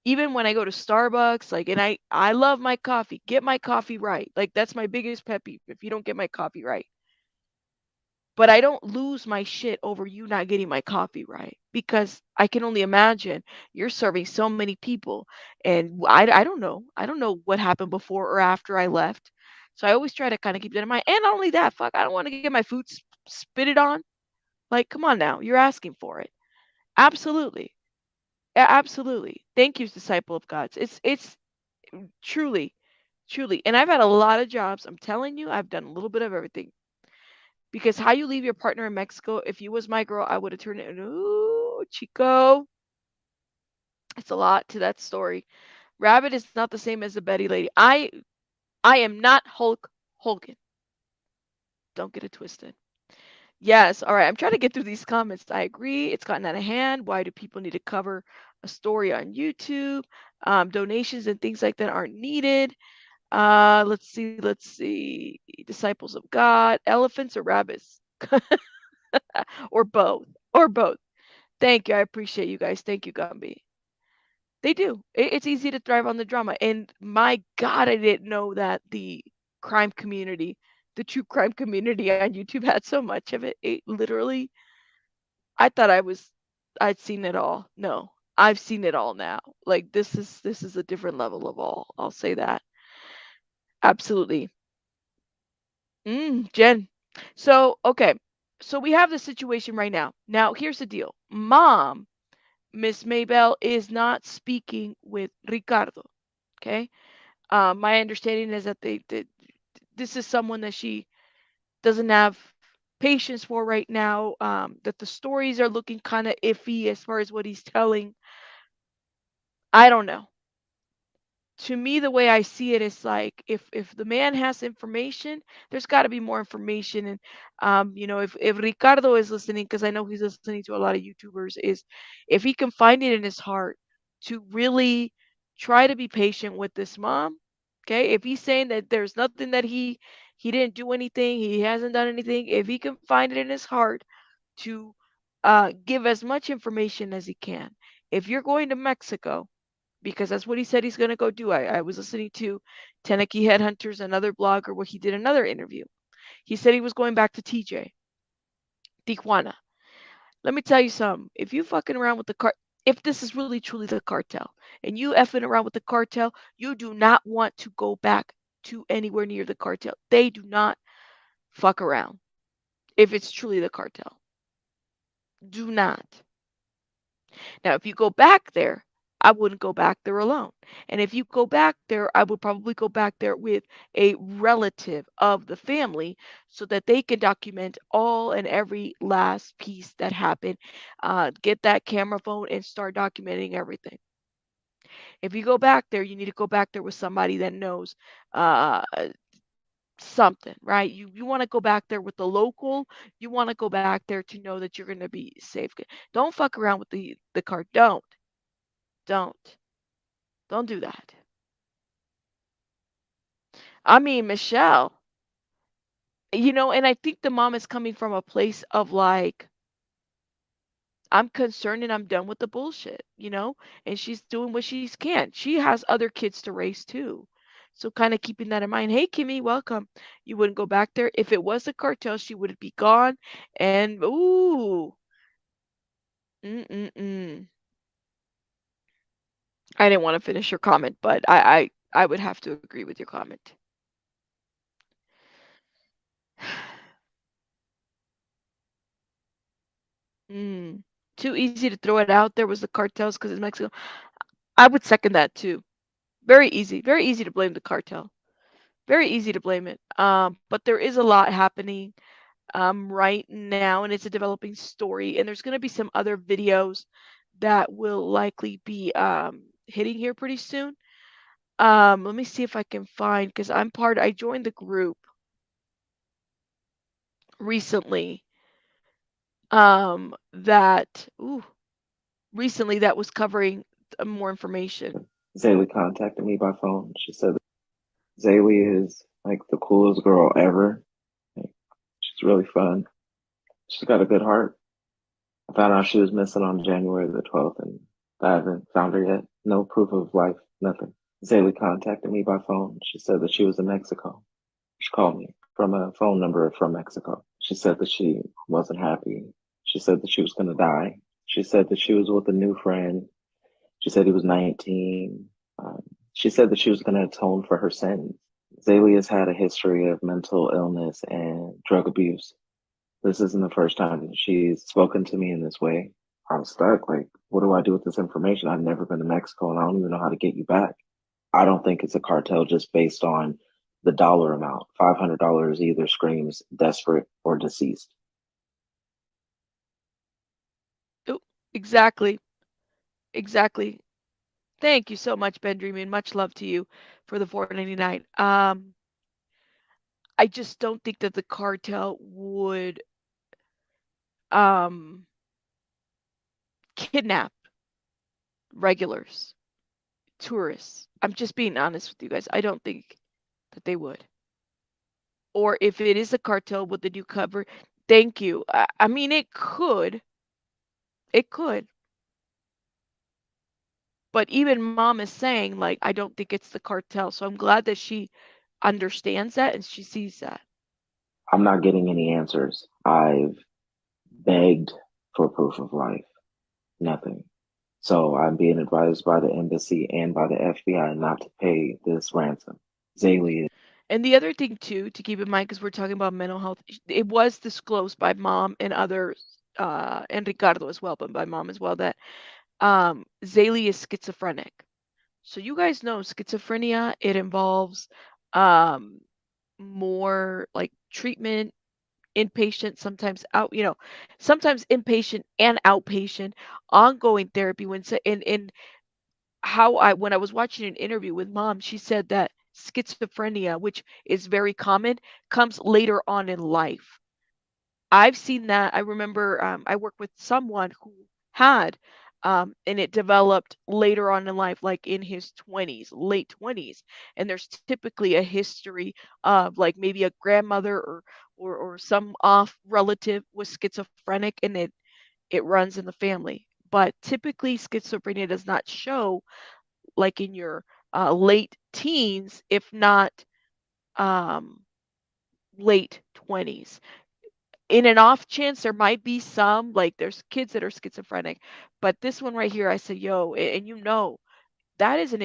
A: even when I go to Starbucks, like, and I love my coffee. Get my coffee right. Like, that's my biggest pet peeve, if you don't get my coffee right. But I don't lose my shit over you not getting my coffee right, because I can only imagine you're serving so many people, and I don't know. I don't know what happened before or after I left. So I always try to kind of keep that in mind. And not only that, fuck, I don't want to get my food spitted on. Like, come on now, you're asking for it. Absolutely. Absolutely. Thank you, disciple of God's. It's truly, truly. And I've had a lot of jobs. I'm telling you, I've done a little bit of everything. Because how you leave your partner in Mexico, if you was my girl, I would have turned it, ooh, Chico. It's a lot to that story. Rabbit is not the same as the Betty lady. I am not Hulk Hogan. Don't get it twisted. Yes, all right. I'm trying to get through these comments. I agree. It's gotten out of hand. Why do people need to cover a story on YouTube? Donations and things like that aren't needed. Let's see. Let's see. Disciples of God, elephants or rabbits, or both, or both. Thank you. I appreciate you guys. Thank you, Gumby. They do. It's easy to thrive on the drama. And my God, I didn't know that the crime community, the true crime community on YouTube had so much of it. It literally, I thought I'd seen it all. No, I've seen it all now. Like this is a different level of all. I'll say that. Absolutely. Jen. So, okay. So we have the situation right now. Now, here's the deal. Mom, Miss Maybell, is not speaking with Ricardo. Okay. My understanding is that this is someone that she doesn't have patience for right now. That the stories are looking kind of iffy as far as what he's telling. I don't know. To me, the way I see it is like if the man has information, there's got to be more information. And if Ricardo is listening, because I know he's listening to a lot of YouTubers, is if he can find it in his heart to really try to be patient with this mom. Okay, if he's saying that there's nothing that he didn't do anything, he hasn't done anything, if he can find it in his heart to give as much information as he can. If you're going to Mexico, because that's what he said he's going to go do. I was listening to Teneki Headhunters, another blogger, where he did another interview. He said he was going back to TJ, Tijuana. Let me tell you something. If you fucking around with if this is really truly the cartel, and you effing around with the cartel, you do not want to go back to anywhere near the cartel. They do not fuck around. If it's truly the cartel, do not. Now, if you go back there, I wouldn't go back there alone. And if you go back there, I would probably go back there with a relative of the family so that they can document all and every last piece that happened. Get that camera phone and start documenting everything. If you go back there, you need to go back there with somebody that knows uh, something, right? You want to go back there with the local. You want to go back there to know that you're going to be safe. Don't fuck around with the card. Don't. Don't do that. I mean, Michelle, and I think the mom is coming from a place of like, I'm concerned and I'm done with the bullshit, and she's doing what she can. She has other kids to raise too. So kind of keeping that in mind. Hey, Kimmy, welcome. You wouldn't go back there. If it was a cartel, she would be gone. And ooh, mm-mm-mm. I didn't want to finish your comment, but I would have to agree with your comment. Mm. Too easy to throw it out there was the cartels because it's Mexico. I would second that too. Very easy to blame the cartel. Very easy to blame it. But there is a lot happening right now, and it's a developing story. And there's going to be some other videos that will likely be hitting here pretty soon. Let me see if I can find because I joined the group recently. That recently that was covering more information.
D: Zailey contacted me by phone. She said Zailey is like the coolest girl ever. Like, she's really fun. She's got a good heart. I found out she was missing on January the 12th, and I haven't found her yet. No proof of life, nothing. Zailey contacted me by phone. She said that she was in Mexico. She called me. from a phone number from Mexico. She said that she wasn't happy. She said that she was going to die. She said that she was with a new friend. She said he was 19. Um, she said that she was going to atone for her sins. Zailey has had a history of mental illness and drug abuse. This isn't the first time that she's spoken to me in this way. I'm stuck. Like, what do I do with this information? I've never been to Mexico and I don't even know how to get you back. I don't think it's a cartel just based on the dollar amount. $500 either screams desperate or deceased.
A: Oh, exactly. Exactly. Thank you so much, Ben Dreamy, and much love to you for the 4.99. I just don't think that the cartel would um kidnap regulars, tourists. I'm just being honest with you guys. I don't think that they would. Or if it is a cartel with the new cover, thank you. I mean, it could. It could. But even mom is saying, like, I don't think it's the cartel. So I'm glad that she understands that and she sees that.
D: I'm not getting any answers. I've begged for proof of life. Nothing. So I'm being advised by the embassy and by the FBI not to pay this ransom. Zailey.
A: And the other thing too to keep in mind, because we're talking about mental health, it was disclosed by mom and others, and Ricardo as well, but by mom as well, that Zailey is schizophrenic. So you guys know schizophrenia, it involves um, more like treatment, inpatient, sometimes out, sometimes inpatient and outpatient, ongoing therapy. And how when I was watching an interview with mom, she said that schizophrenia, which is very common, comes later on in life. I've seen that. I remember I worked with someone who had, and it developed later on in life, like in his 20s, late 20s. And there's typically a history of like maybe a grandmother or some off relative was schizophrenic, and it runs in the family. But typically, schizophrenia does not show like in your late teens, if not um, late 20s. In an off chance, there might be some, like there's kids that are schizophrenic, but this one right here, I said, yo, and that is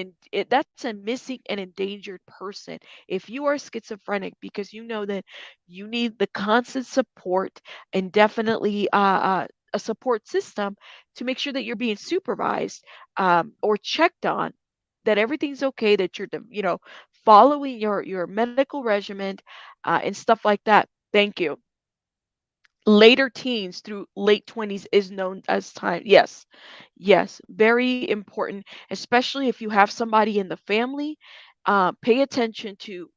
A: that's a missing and endangered person. If you are schizophrenic, because you know that you need the constant support and definitely a support system to make sure that you're being supervised or checked on, that everything's okay, that you're following your medical regimen and stuff like that. Thank you. Later teens through late 20s is known as time. Yes. Yes, very important, especially if you have somebody in the family. Pay attention to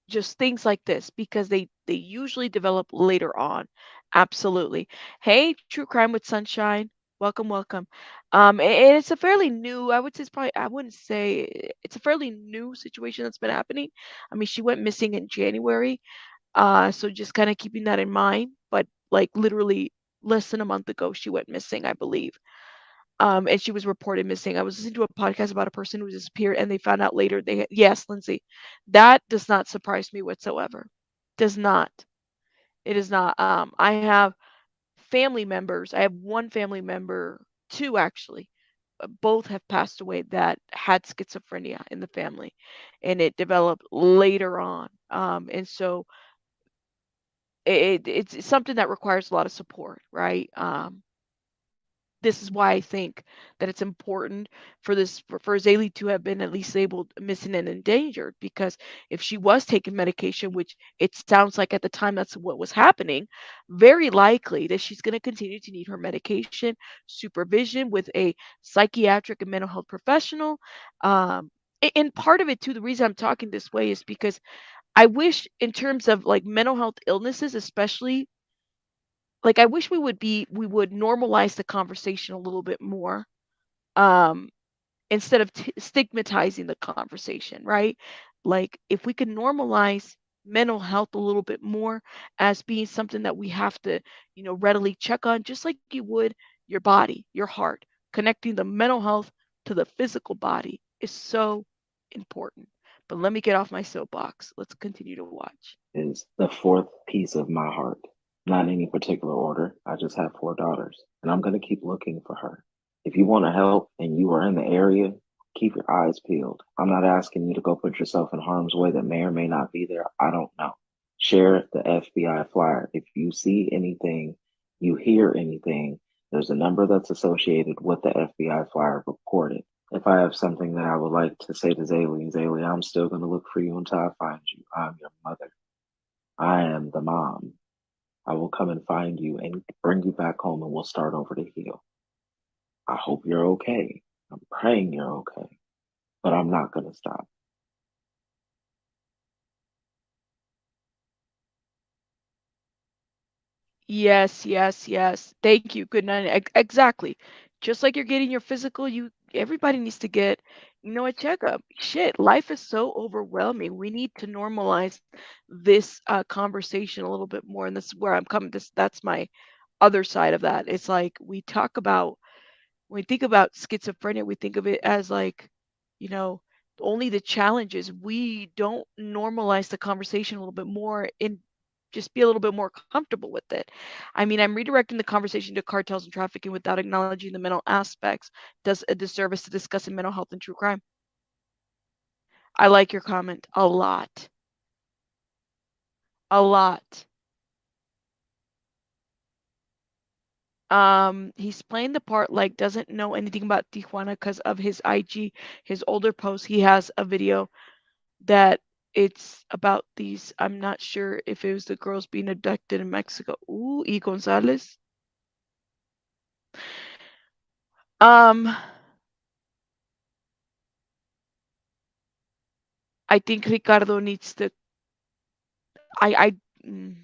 A: just things like this because they usually develop later on. Absolutely. Hey, True Crime with Sunshine. Welcome, welcome. And it's a fairly new, I would say it's probably, I wouldn't say it's a fairly new situation that's been happening. I mean, she went missing in January. So just kind of keeping that in mind. But like literally less than a month ago, she went missing, I believe. And she was reported missing. I was listening to a podcast about a person who disappeared, and they found out later yes, Lindsay, that does not surprise me whatsoever. Does not. It is not. I have family members. I have one family member, two actually. Both have passed away that had schizophrenia in the family, and it developed later on. And so it's something that requires a lot of support, right? This is why I think that it's important for for Zailey to have been at least labeled missing and endangered, because if she was taking medication, which it sounds like at the time that's what was happening, very likely that she's going to continue to need her medication, supervision with a psychiatric and mental health professional. And part of it too, the reason I'm talking this way is because I wish, in terms of like mental health illnesses, especially, like I wish we would normalize the conversation a little bit more, um instead of stigmatizing the conversation, right? Like if we could normalize mental health a little bit more as being something that we have to, readily check on, just like you would your body, your heart. Connecting the mental health to the physical body is so important. But let me get off my soapbox. Let's continue to watch.
D: Is the fourth piece of my heart. Not in any particular order. I just have four daughters, and I'm going to keep looking for her. If you want to help and you are in the area, keep your eyes peeled. I'm not asking you to go put yourself in harm's way that may or may not be there. I don't know. Share the FBI flyer. If you see anything, you hear anything, there's a number that's associated with the FBI flyer. Report it. If I have something that I would like to say to Zailey, I'm still going to look for you until I find you. I'm your mother. I am the mom. I will come and find you and bring you back home and we'll start over to heal. I hope you're okay. I'm praying you're okay, but I'm not going to stop.
A: Yes, yes, yes. Thank you. Good night. Exactly. Just like you're getting your physical, everybody needs to get, a checkup. Shit, life is so overwhelming. We need to normalize this conversation a little bit more. And this is where I'm coming. That's my other side of that. It's like when we think about schizophrenia, we think of it as like, you know, only the challenges. We don't normalize the conversation a little bit more and just be a little bit more comfortable with it. I mean, I'm redirecting the conversation to cartels and trafficking without acknowledging the mental aspects. Does a disservice to discussing mental health and true crime. I like your comment a lot. A lot. He's playing the part like doesn't know anything about Tijuana because of his IG, his older post. He has a video that it's about these. I'm not sure if it was the girls being abducted in Mexico. Ooh, E. Gonzalez. Um, I think Ricardo needs to. I. Mm,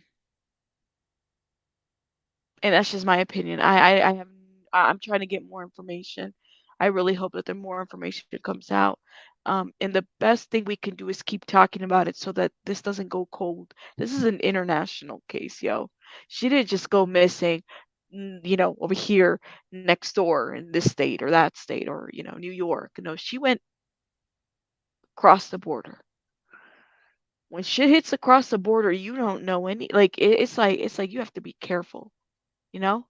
A: and that's just my opinion. I have. I'm trying to get more information. I really hope that the more information comes out. And the best thing we can do is keep talking about it so that this doesn't go cold. This is an international case, yo. She didn't just go missing, over here next door in this state or that state or, New York. No, she went across the border. When shit hits across the border, you don't know any like it's like you have to be careful, you know?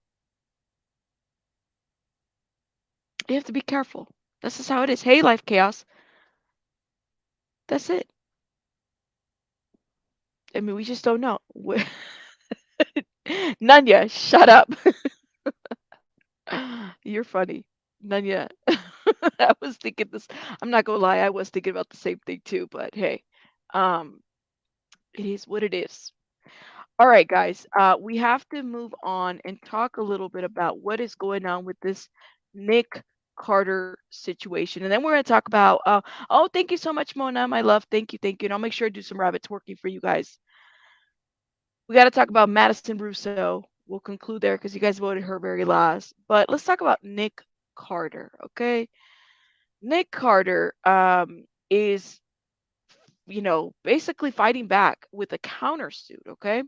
A: You have to be careful. This is how it is. Hey, life chaos. That's it. I mean, we just don't know. Nanya, shut up. You're funny. Nanya. I was thinking this. I'm not gonna lie, I was thinking about the same thing too, but hey, um, it is what it is. All right, guys. We have to move on and talk a little bit about what is going on with this Nick Carter situation. And then we're going to talk about, oh, thank you so much, Mona, my love. Thank you. Thank you. And I'll make sure I do some rabbit twerking for you guys. We got to talk about Madison Russo. We'll conclude there because you guys voted her very last. But let's talk about Nick Carter, okay? Nick Carter is, basically fighting back with a countersuit, okay?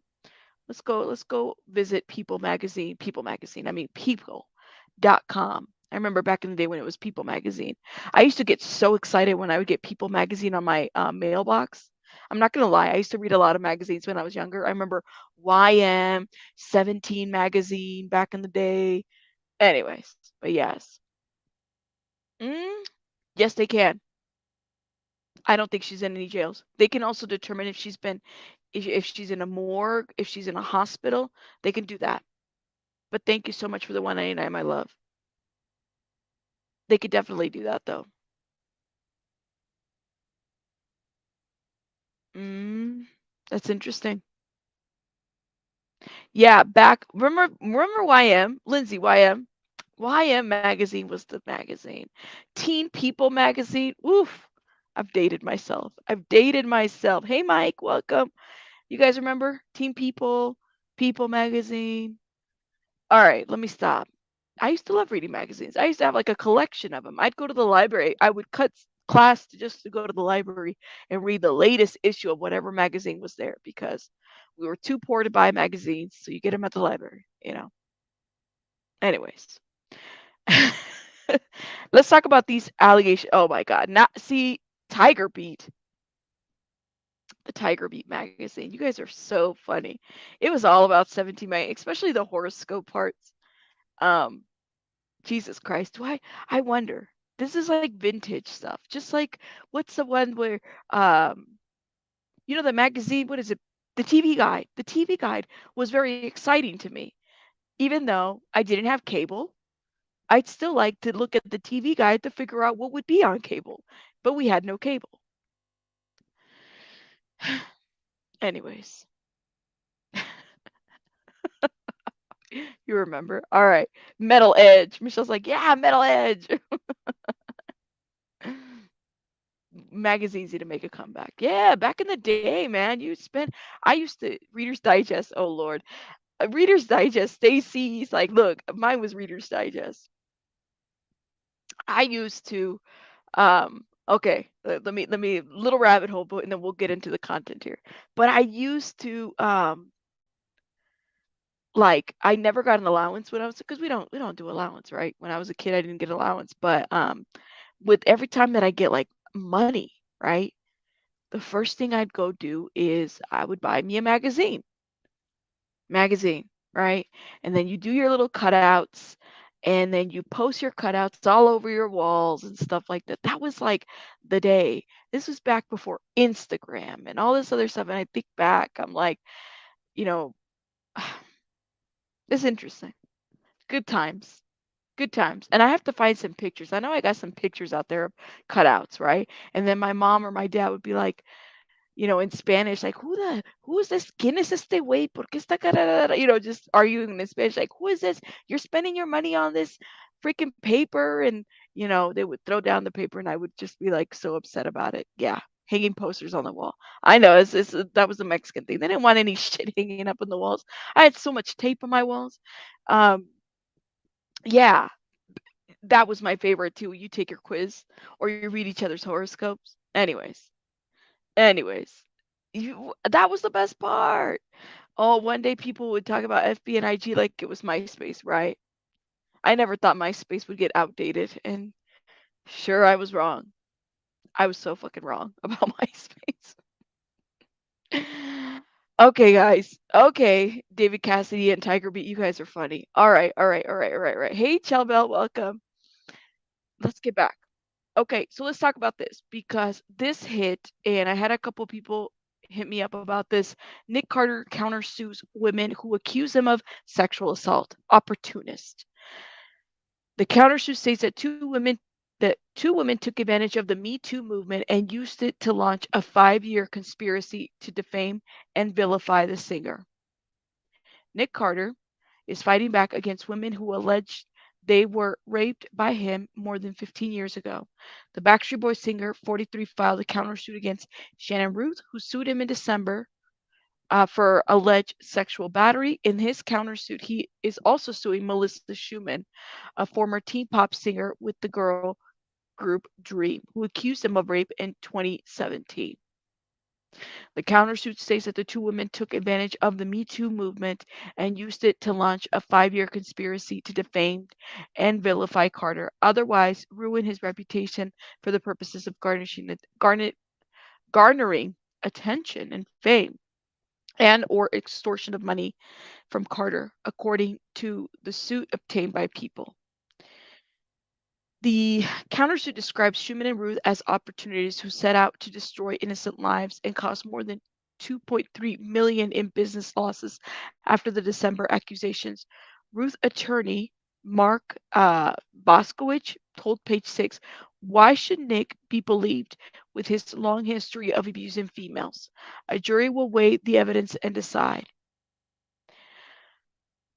A: Let's go visit People Magazine. I mean People.com. I remember back in the day when it was People Magazine. I used to get so excited when I would get People Magazine on my mailbox. I'm not gonna lie, I used to read a lot of magazines when I was younger. I remember YM, 17 magazine back in the day. Anyways, but yes. Mm, yes, they can. I don't think she's in any jails. They can also determine if she's in a morgue, if she's in a hospital. They can do that. But thank you so much for the 199, my love. They could definitely do that though. Mm, that's interesting. Yeah, back remember YM, Lindsay YM. YM magazine was the magazine. Teen People magazine. Oof. I've dated myself. I've dated myself. Hey Mike, welcome. You guys remember Teen People, People magazine? All right, let me stop. I used to love reading magazines. I used to have like a collection of them. I'd go to the library. I would cut class to go to the library and read the latest issue of whatever magazine was there because we were too poor to buy magazines, so you get them at the library. Anyways, let's talk about these allegations. Oh my God! Not see Tiger Beat. the Tiger Beat magazine. You guys are so funny. It was all about 17 especially the horoscope parts. Um, Jesus Christ, why? I wonder. This is like vintage stuff. Just like what's the one where um the magazine, what is it? The TV guide. The TV guide was very exciting to me. Even though I didn't have cable, I'd still like to look at the TV guide to figure out what would be on cable. But we had no cable. Anyways, you remember. All right. Metal Edge. Michelle's like, yeah, Metal Edge. Magazines need to make a comeback. Yeah, back in the day, man, I used to Reader's Digest. Oh Lord, Reader's Digest. Stacy's like, look, mine was Reader's Digest. I used to, okay, let me little rabbit hole, and then we'll get into the content here. But I used to, like, I never got an allowance when I was because we don't do allowance, right? When I was a kid, I didn't get allowance, but with every time that I get like money, right? The first thing I'd go do is I would buy me a magazine, right? And then you do your little cutouts and then you post your cutouts all over your walls and stuff like that. That was like the day. This was back before Instagram and all this other stuff. And I think back, I'm like, you know, it's interesting. Good times. Good times. And I have to find some pictures. I know I got some pictures out there of cutouts, right? And then my mom or my dad would be like, in Spanish, like, who is this? ¿Quién es este güey? ¿Por qué está cara? Just arguing in Spanish, like, who is this? You're spending your money on this freaking paper. And, they would throw down the paper and I would just be like so upset about it. Yeah. Hanging posters on the wall. I know that was a Mexican thing. They didn't want any shit hanging up on the walls. I had so much tape on my walls. Um, yeah, that was my favorite too. You take your quiz or you read each other's horoscopes. Anyways, that was the best part. Oh, one day people would talk about FB and IG like it was MySpace, right? I never thought MySpace would get outdated, and sure, I was wrong. I was so fucking wrong about MySpace. Okay, guys. Okay, David Cassidy and Tiger Beat, you guys are funny. All right, all right, all right, all right, all right. Hey, Chelbell, welcome. Let's get back. Okay, so let's talk about this because this hit, and I had a couple people hit me up about this. Nick Carter countersues women who accuse him of sexual assault. Opportunist. The countersue states that two women took advantage of the Me Too movement and used it to launch a 5-year conspiracy to defame and vilify the singer. Nick Carter is fighting back against women who alleged they were raped by him more than 15 years ago. The Backstreet Boys singer, 43, filed a countersuit against Shannon Ruth, who sued him in December for alleged sexual battery. In his countersuit, he is also suing Melissa Schumann, a former teen pop singer with the girl group Dream, who accused him of rape in 2017. The countersuit states that the two women took advantage of the Me Too movement and used it to launch a 5-year conspiracy to defame and vilify Carter, otherwise ruin his reputation for the purposes of garnering attention and fame and or extortion of money from Carter, according to the suit obtained by People. The countersuit describes Schumann and Ruth as opportunities who set out to destroy innocent lives and caused more than 2.3 million in business losses after the December accusations. Ruth attorney Mark Boskowitz told Page Six, "Why should Nick be believed with his long history of abusing females? A jury will weigh the evidence and decide."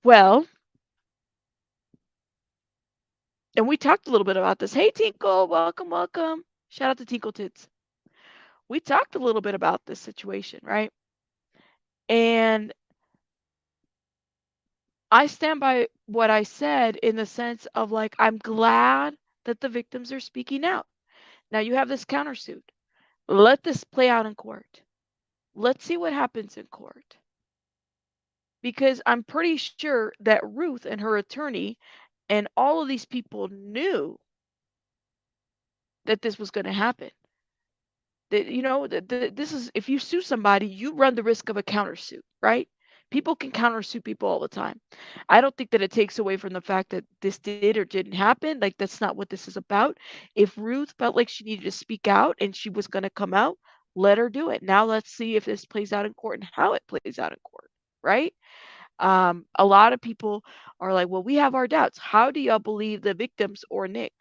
A: Well, and we talked a little bit about this. Hey, Tinkle, welcome, welcome. Shout out to Tinkle Tits. We talked a little bit about this situation, right? And I stand by what I said in the sense of like, I'm glad that the victims are speaking out. Now you have this countersuit. Let this play out in court. Let's see what happens in court. Because I'm pretty sure that Ruth and her attorney and all of these people knew that this was going to happen. That this is, if you sue somebody, you run the risk of a countersuit, right? People can countersue people all the time. I don't think that it takes away from the fact that this did or didn't happen. Like, that's not what this is about. If Ruth felt like she needed to speak out and she was going to come out, let her do it. Now let's see if this plays out in court and how it plays out in court, right? A lot of people are like, well, we have our doubts. How do y'all believe the victims or Nick?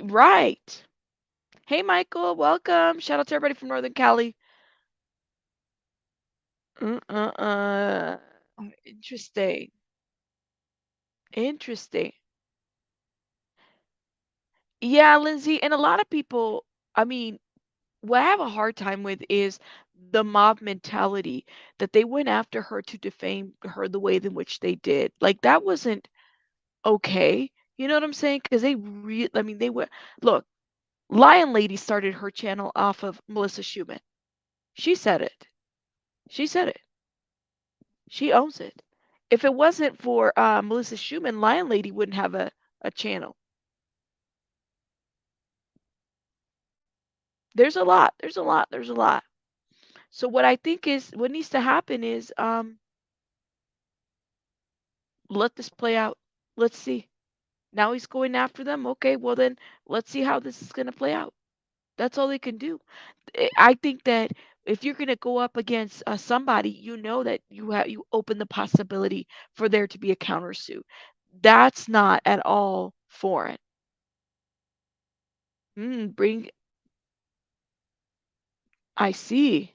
A: Right. Hey, Michael, welcome. Shout out to everybody from Northern Cali. Uh. Interesting. Interesting. Yeah, Lindsay, and a lot of people, I mean, what I have a hard time with is the mob mentality that they went after her to defame her the way in which they did. Like, that wasn't okay. You know what I'm saying? Because I mean, they were, look, Lion Lady started her channel off of Melissa Schumann. She said it. She said it. She owns it. If it wasn't for Melissa Schumann, Lion Lady wouldn't have a channel. There's a lot. There's a lot. There's a lot. So what I think is what needs to happen is let this play out. Let's see. Now he's going after them. Okay, well then let's see how this is going to play out. That's all they can do. I think that if you're going to go up against somebody, you know that you open the possibility for there to be a countersuit. That's not at all foreign. Bring. I see.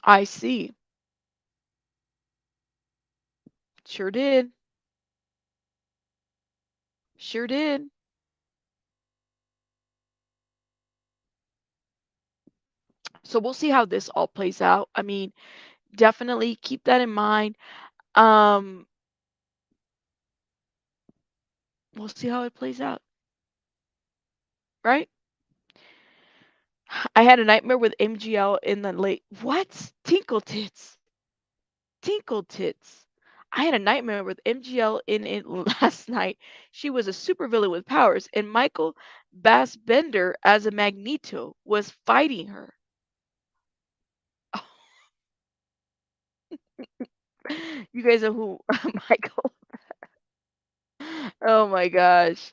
A: I see. Sure did. Sure did. So we'll see how this all plays out. I mean, definitely keep that in mind. Um, we'll see how it plays out, right? I had a nightmare with MGL in the late. What? Tinkle tits. Tinkle tits. I had a nightmare with MGL in it last night. She was a supervillain with powers, and Michael Bassbender as a Magneto was fighting her. You guys know who Michael? Oh my gosh.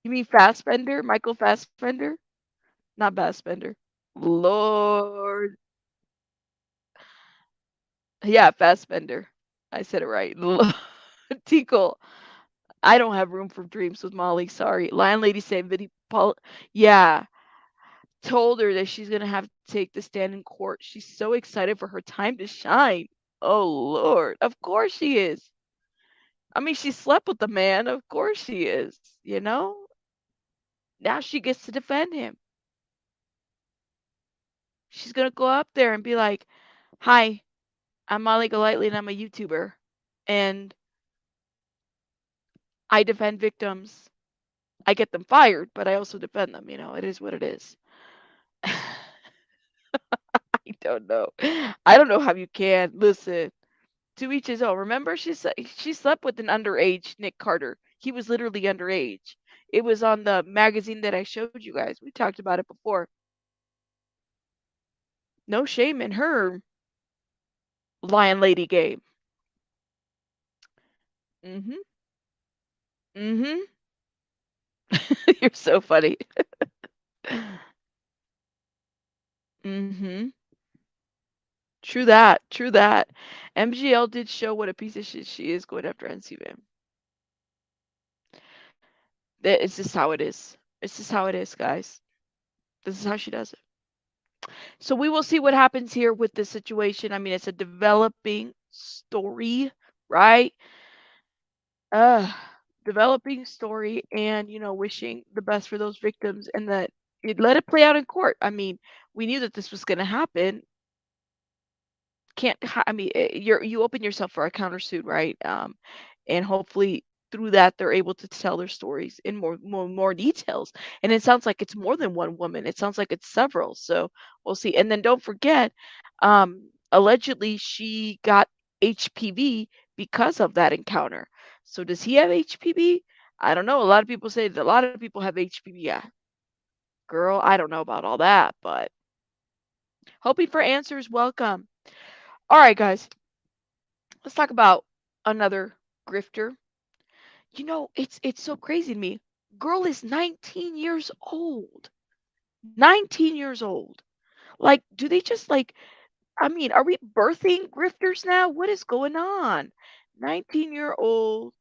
A: You mean Fassbender? Michael Fassbender? Not Bassbender. Lord. Yeah, Fassbender. I said it right. Tinkle. I don't have room for dreams with Molly. Sorry. Lion Lady said Vinny Paul. Yeah. Told her that she's gonna have to take the stand in court. She's so excited for her time to shine. Oh Lord. Of course she is. I mean, she slept with the man. Of course she is. You know? Now she gets to defend him. She's gonna go up there and be like, "Hi, I'm Molly Golightly and I'm a YouTuber. And I defend victims. I get them fired, but I also defend them. It is what it is." I don't know. I don't know how you can. Listen, to each his own. Remember, she slept with an underage Nick Carter. He was literally underage. It was on the magazine that I showed you guys. We talked about it before. No shame in her Lion Lady game. Mhm. Mhm. You're so funny. Mhm. True that. True that. MGL did show what a piece of shit she is going after NCBAM. It's just how it is. It's just how it is, guys. This is how she does it. So we will see what happens here with this situation. I mean, it's a developing story, right? Uh, Developing story, and wishing the best for those victims, and that let it play out in court. I mean, we knew that this was going to happen. I mean, you open yourself for a countersuit, right? And hopefully through that they're able to tell their stories in more details. And it sounds like it's more than one woman. It sounds like it's several. So we'll see. And then don't forget, allegedly she got HPV because of that encounter. So does he have HPV? I don't know. A lot of people say that a lot of people have HPV. Yeah. Girl, I don't know about all that, but hoping for answers. Welcome. All right, guys. Let's talk about another grifter. It's so crazy to me. Girl is 19 years old. 19 years old. Like, do they just like I mean, are we birthing grifters now? What is going on? 19-year-old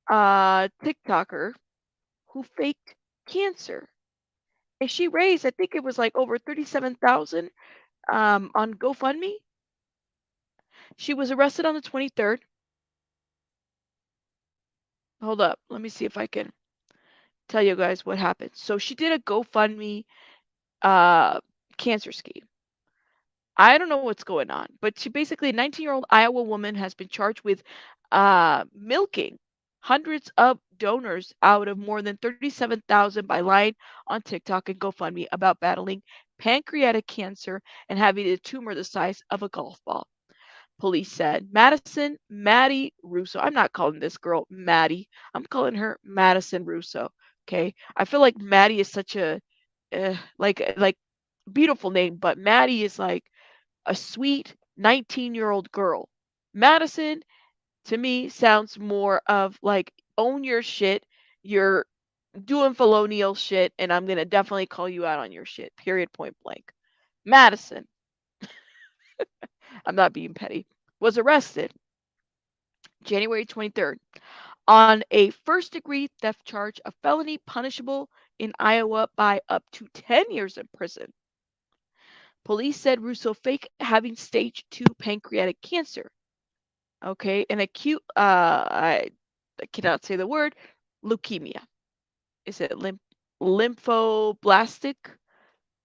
A: TikToker who faked cancer. And she raised, I think it was like over 37,000 on GoFundMe. She was arrested on the 23rd. Hold up. Let me see if I can tell you guys what happened. So she did a GoFundMe uh cancer scheme. I don't know what's going on, but she basically a 19-year-old Iowa woman has been charged with milking hundreds of donors out of more than 37,000 by lying on TikTok and GoFundMe about battling pancreatic cancer and having a tumor the size of a golf ball. Police said Madison Maddie Russo. I'm not calling this girl Maddie. I'm calling her Madison Russo. Okay. I feel like Maddie is such a like beautiful name, but Maddie is like a sweet 19-year-old girl. Madison, to me, sounds more of like own your shit. You're doing felonial shit, and I'm going to definitely call you out on your shit, period, point blank. Madison, I'm not being petty, was arrested January 23rd on a first degree theft charge, a felony punishable in Iowa by up to 10 years in prison. Police said Russo faked having stage 2 pancreatic cancer. Okay, an acute, I cannot say the word, leukemia. Is it lymphoblastic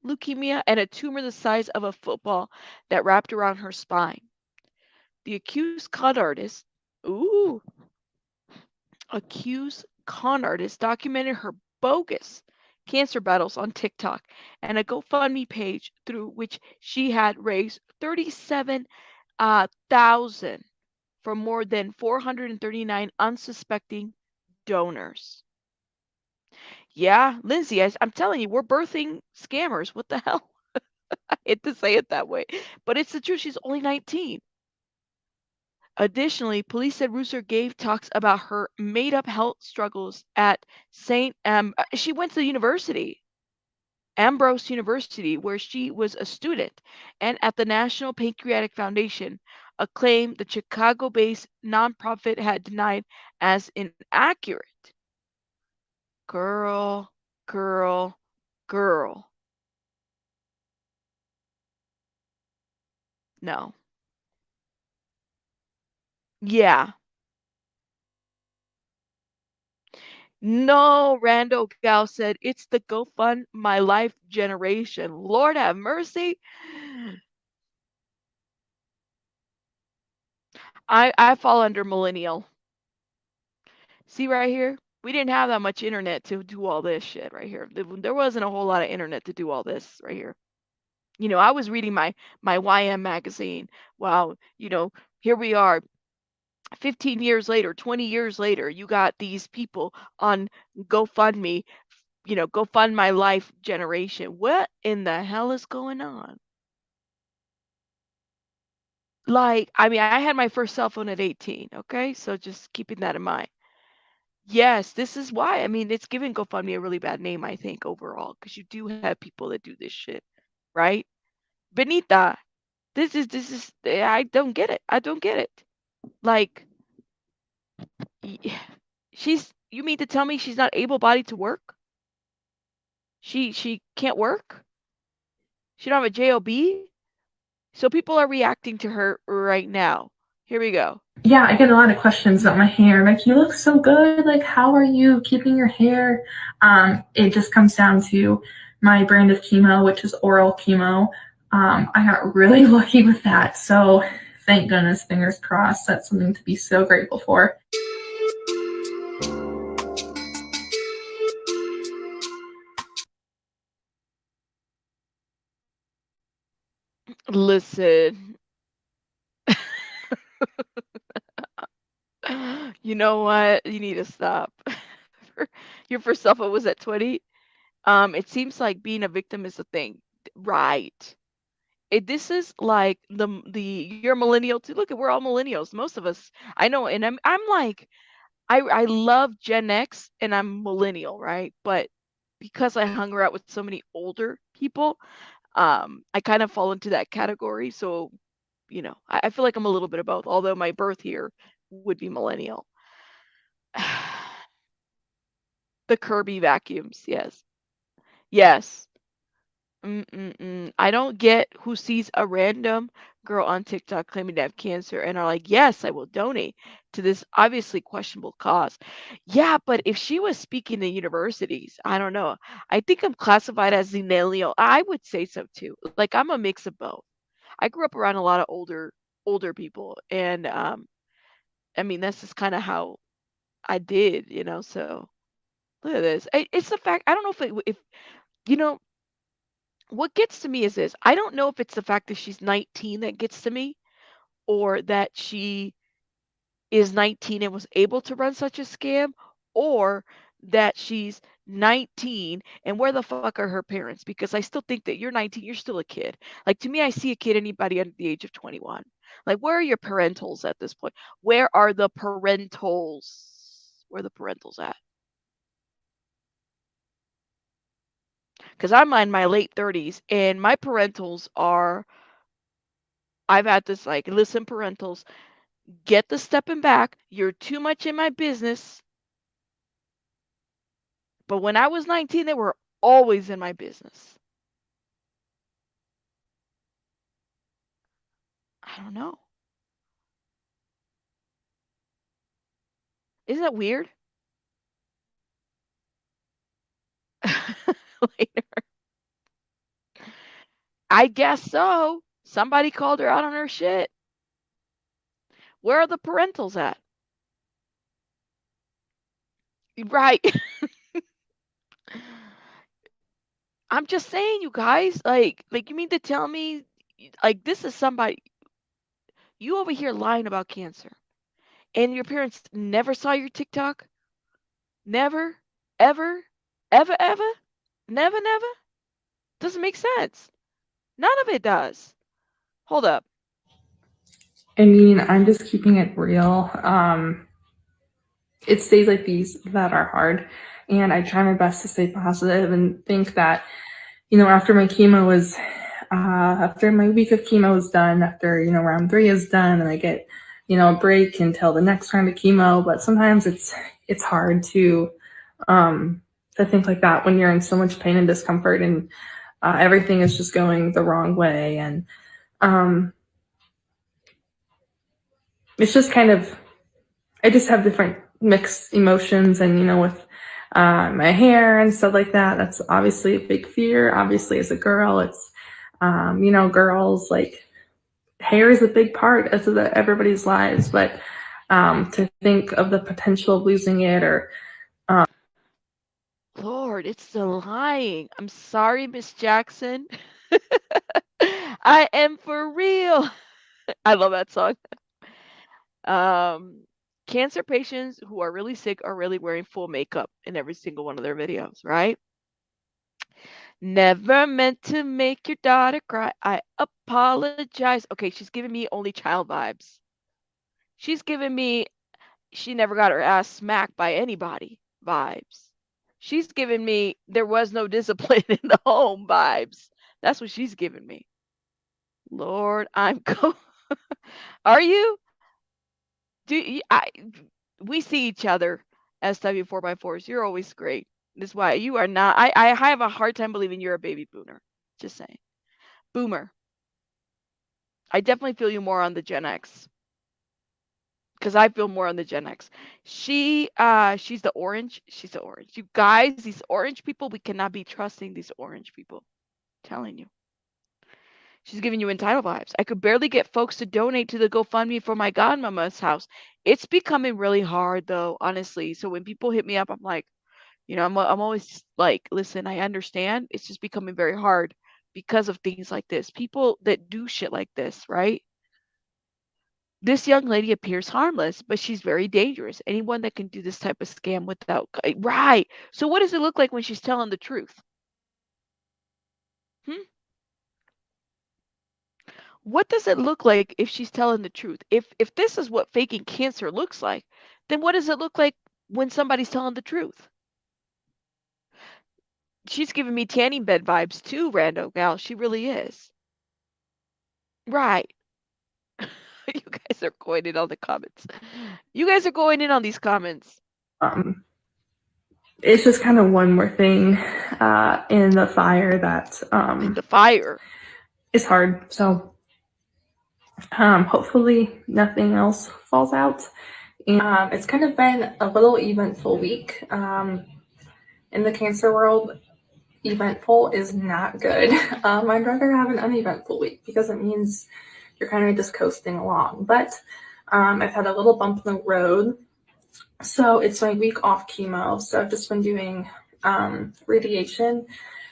A: leukemia and a tumor the size of a football that wrapped around her spine? The ooh, accused con artist documented her bogus cancer battles on TikTok and a GoFundMe page through which she had raised 37,000 from more than 439 unsuspecting donors. Yeah, Lindsay, I'm telling you, we're birthing scammers. What the hell? I hate to say it that way, but it's the truth. She's only 19. Additionally, police said Russo gave talks about her made up health struggles at St. She went to university, Ambrose University, where she was a student, and at the National Pancreatic Foundation, a claim the Chicago based nonprofit had denied as inaccurate. Girl, girl, girl. No. Yeah. No, Randall Gal said, it's the Go Fund My Life generation. Lord have mercy. I fall under millennial. See right here? We didn't have that much internet to do all this shit right here. There wasn't a whole lot of internet to do all this right here. I was reading my YM magazine. Wow, here we are 15 years later, 20 years later, you got these people on GoFundMe, Go Fund My Life generation. What in the hell is going on? Like, I mean, I had my first cell phone at 18, okay? So just keeping that in mind. Yes, this is why. I mean, it's giving GoFundMe a really bad name, I think, overall, because you do have people that do this shit, right? Benita, I don't get it. I don't get it. Like, you mean to tell me she's not able-bodied to work? She can't work? She don't have a job? So people are reacting to her right now. Here we go.
E: Yeah, I get a lot of questions about my hair. Like, you look so good. Like, how are you keeping your hair? It just comes down to my brand of chemo, which is oral chemo. I got really lucky with that. So thank goodness, fingers crossed. That's something to be so grateful for.
A: Listen. You know what? You need to stop. Your first cell phone was at 20. It seems like being a victim is a thing, right? This is like you're a millennial too. Look, we're all millennials. Most of us, I know, and I'm like, I love Gen X and I'm millennial, right? But because I hung around with so many older people, I kind of fall into that category. So, I feel like I'm a little bit of both, although my birth year would be millennial. The Kirby vacuums, yes. Yes. I don't get who sees a random girl on TikTok claiming to have cancer and are like, yes, I will donate to this obviously questionable cause. Yeah, but if she was speaking to universities, I don't know. I think I'm classified as millennial. I would say so too. Like I'm a mix of both. I grew up around a lot of older people, and I mean that's just kind of how I did. So look at this. It's the fact. I don't know if you know what gets to me is this. I don't know if it's the fact that she's 19 that gets to me or that she is 19 and was able to run such a scam or that she's 19 and where the fuck are her parents? Because I still think that you're 19, you're still a kid. Like to me, I see a kid, anybody under the age of 21. Like, where are your parentals at this point? Where are the parentals? Where are the parentals at? Because I'm in my late 30s and my parentals are, I've had this like, listen, parentals, get the stepping back. You're too much in my business. But when I was 19, they were always in my business. I don't know. Isn't that weird? Later. I guess so. Somebody called her out on her shit. Where are the parentals at? Right. I'm just saying, you guys, like you mean to tell me like this is somebody you over here lying about cancer and your parents never saw your TikTok? Never? Ever? Ever ever? Never never? Doesn't make sense. None of it does. Hold up.
E: I mean, I'm just keeping it real. It's days like these that are hard, and I try my best to stay positive and think that, after my chemo was, after my week of chemo is done, after round 3 is done, and I get, a break until the next round of chemo. But sometimes it's hard to think like that when you're in so much pain and discomfort, and everything is just going the wrong way, and um, it's just kind of I just have different mixed emotions, and with my hair and stuff like that, that's obviously a big fear. Obviously, as a girl, it's girls like hair is a big part of everybody's lives, but to think of the potential of losing it or
A: Lord, it's the lying. I'm sorry, Miss Jackson. I am for real. I love that song. Um, Cancer patients who are really sick are really wearing full makeup in every single one of their videos, right? Never meant to make your daughter cry. I apologize. Okay, she's giving me only child vibes. She's giving me she never got her ass smacked by anybody vibes. She's giving me there was no discipline in the home vibes. That's what she's giving me. Lord, I'm go. Are you? Do you, we see each other SW 4x4s. You're always great. That's why you are not. I have a hard time believing you're a baby boomer. Just saying. Boomer. I definitely feel you more on the Gen X. Because I feel more on the Gen X. She's the orange. She's the orange. You guys, these orange people, we cannot be trusting these orange people. I'm telling you. She's giving you entitled vibes. I could barely get folks to donate to the GoFundMe for my godmama's house. It's becoming really hard though, honestly. So when people hit me up, I'm like, I'm always like, listen, I understand. It's just becoming very hard because of things like this. People that do shit like this, right? This young lady appears harmless, but she's very dangerous. Anyone that can do this type of scam without right. So what does it look like when she's telling the truth? Hmm? What does it look like if she's telling the truth? If this is what faking cancer looks like, then what does it look like when somebody's telling the truth? She's giving me tanning bed vibes too, rando gal. She really is. Right. You guys are going in on the comments. You guys are going in on these comments.
E: It's just kind of one more thing in the fire that
A: In the fire.
E: is hard. So hopefully nothing else falls out. And it's kind of been a little eventful week in the cancer world. Eventful is not good. I'd rather have an uneventful week because it means you're kind of just coasting along. But I've had a little bump in the road. So it's my week off chemo. So I've just been doing radiation.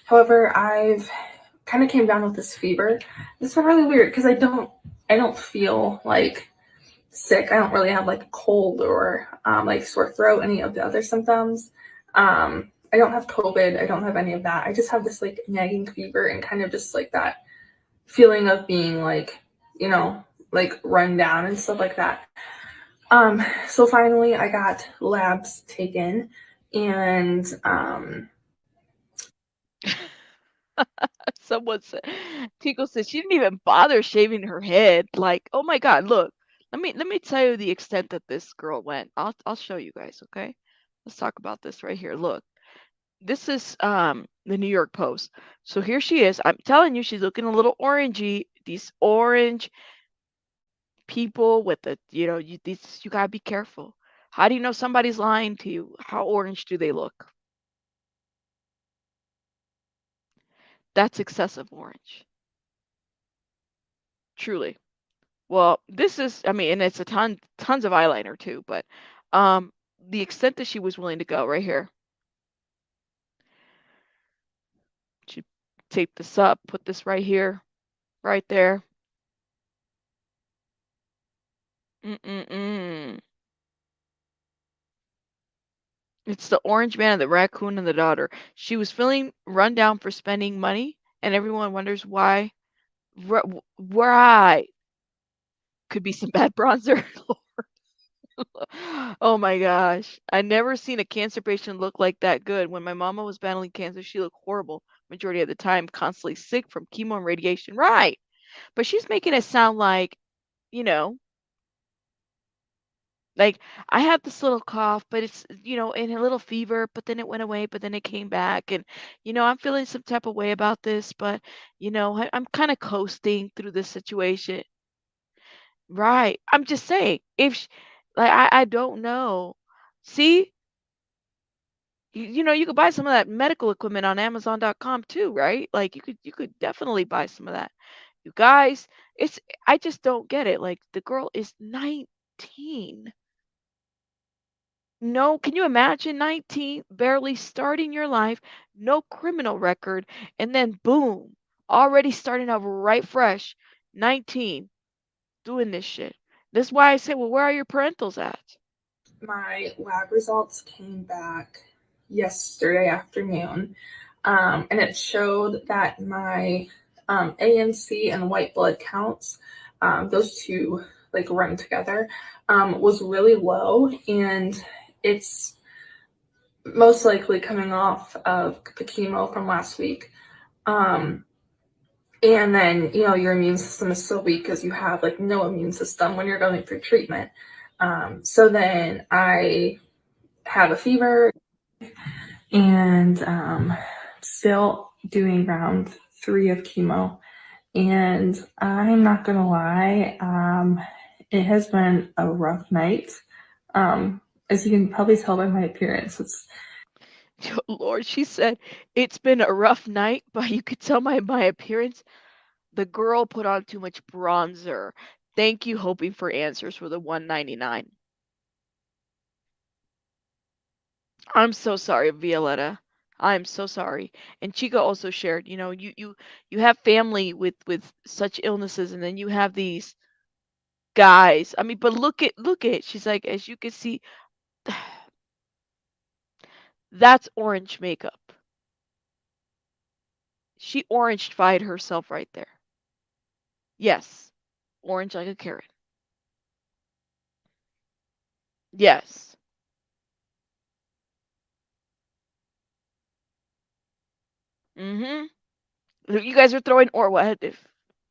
E: However, I've kind of came down with this fever. It's been really weird because I don't feel like sick. I don't really have like a cold or like sore throat, any of the other symptoms. I don't have COVID. I don't have any of that. I just have this like nagging fever and kind of just like that feeling of being like, like run down and stuff like that. So finally I got labs taken and
A: Someone said, Tico said she didn't even bother shaving her head. Like, oh my God, look. Let me tell you the extent that this girl went. I'll show you guys, okay? Let's talk about this right here. Look. This is the New York Post. So here she is. I'm telling you, she's looking a little orangey. These orange people with the, you gotta be careful. How do you know somebody's lying to you? How orange do they look? That's excessive orange. Truly. Well, this is, I mean, and it's a tons of eyeliner too, but the extent that she was willing to go right here. She taped this up, put this right here, right there. Mm-mm-mm. It's the orange man and the raccoon and the daughter. She was feeling run down for spending money, and everyone wonders why. Right. Could be some bad bronzer. Oh my gosh. I never seen a cancer patient look like that good. When my mama was battling cancer, she looked horrible majority of the time, constantly sick from chemo and radiation. Right. But she's making it sound like, you know, like I have this little cough, but it's, and a little fever, but then it went away, but then it came back. And, I'm feeling some type of way about this, but, I'm kind of coasting through this situation. Right. I'm just saying, if, like, I don't know. See, you could buy some of that medical equipment on Amazon.com too, right? Like you could definitely buy some of that. You guys, I just don't get it. Like the girl is 19. No, can you imagine 19, barely starting your life, no criminal record, and then boom, already starting out right fresh, 19, doing this shit. That's why I say, well, where are your parentals at?
E: my lab results came back yesterday afternoon, and it showed that my ANC and white blood counts, those two like run together, was really low, and it's most likely coming off of the chemo from last week. And then, your immune system is so weak because you have like no immune system when you're going through treatment. So then I have a fever and still doing round 3 of chemo. And I'm not going to lie, it has been a rough night. As you can probably tell by my appearance, it's
A: Lord, she said, it's been a rough night, but you could tell my appearance. The girl put on too much bronzer. Thank you, hoping for answers for the 199. I'm so sorry, Violetta. I'm so sorry. And Chica also shared, you have family with such illnesses, and then you have these guys. I mean, but look at. She's like, as you can see, that's orange makeup. She orange-fied herself right there. Yes, orange like a carrot. Yes. Mm-hmm. You guys are throwing or what? If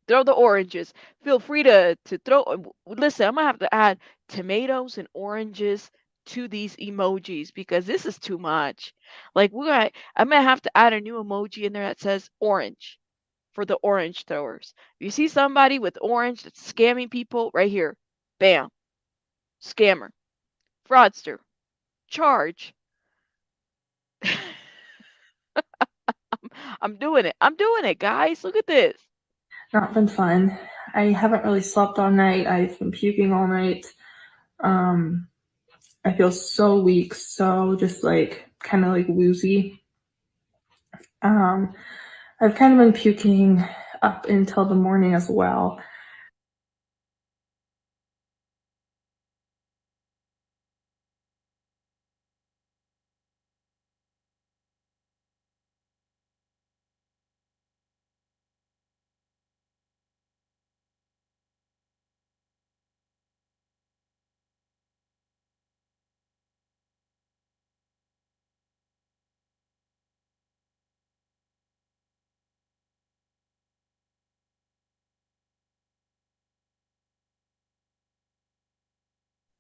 A: throw the oranges. Feel free to throw. Listen, I'm gonna have to add tomatoes and oranges to these emojis because this is too much. Like I'm gonna have to add a new emoji in there that says orange for the orange throwers. If you see somebody with orange that's scamming people, right here, bam, scammer, fraudster, charge. I'm doing it. I'm doing it, guys. Look at this.
E: Not been fun. I haven't really slept all night. I've been puking all night. Um, I feel so weak, so just like kind of like woozy. Um, I've kind of been puking up until the morning as well.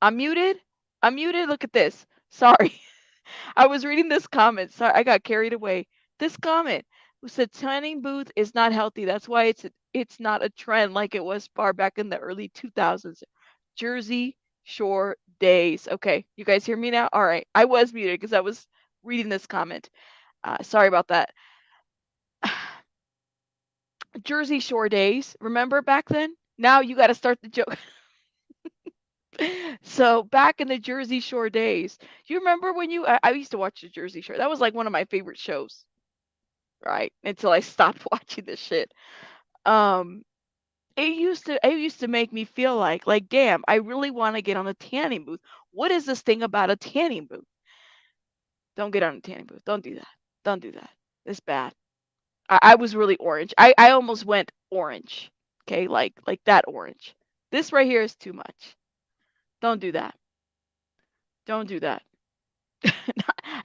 A: I'm muted. I'm muted. Look at this. Sorry. I was reading this comment. Sorry, I got carried away. This comment who said tanning booth is not healthy. That's why it's not a trend like it was far back in the early 2000s. Jersey Shore days. Okay, you guys hear me now? All right. I was muted because I was reading this comment. Sorry about that. Jersey Shore days. Remember back then? Now you got to start the joke. So back in the Jersey Shore days, do you remember when I used to watch the Jersey Shore? That was like one of my favorite shows, right? Until I stopped watching this shit. Um, it used to make me feel like damn, I really want to get on a tanning booth. What is this thing about a tanning booth? Don't get on a tanning booth. Don't do that. Don't do that. It's bad. I was really orange. I almost went orange. Okay, like that orange. This right here is too much. Don't do that. Don't do that.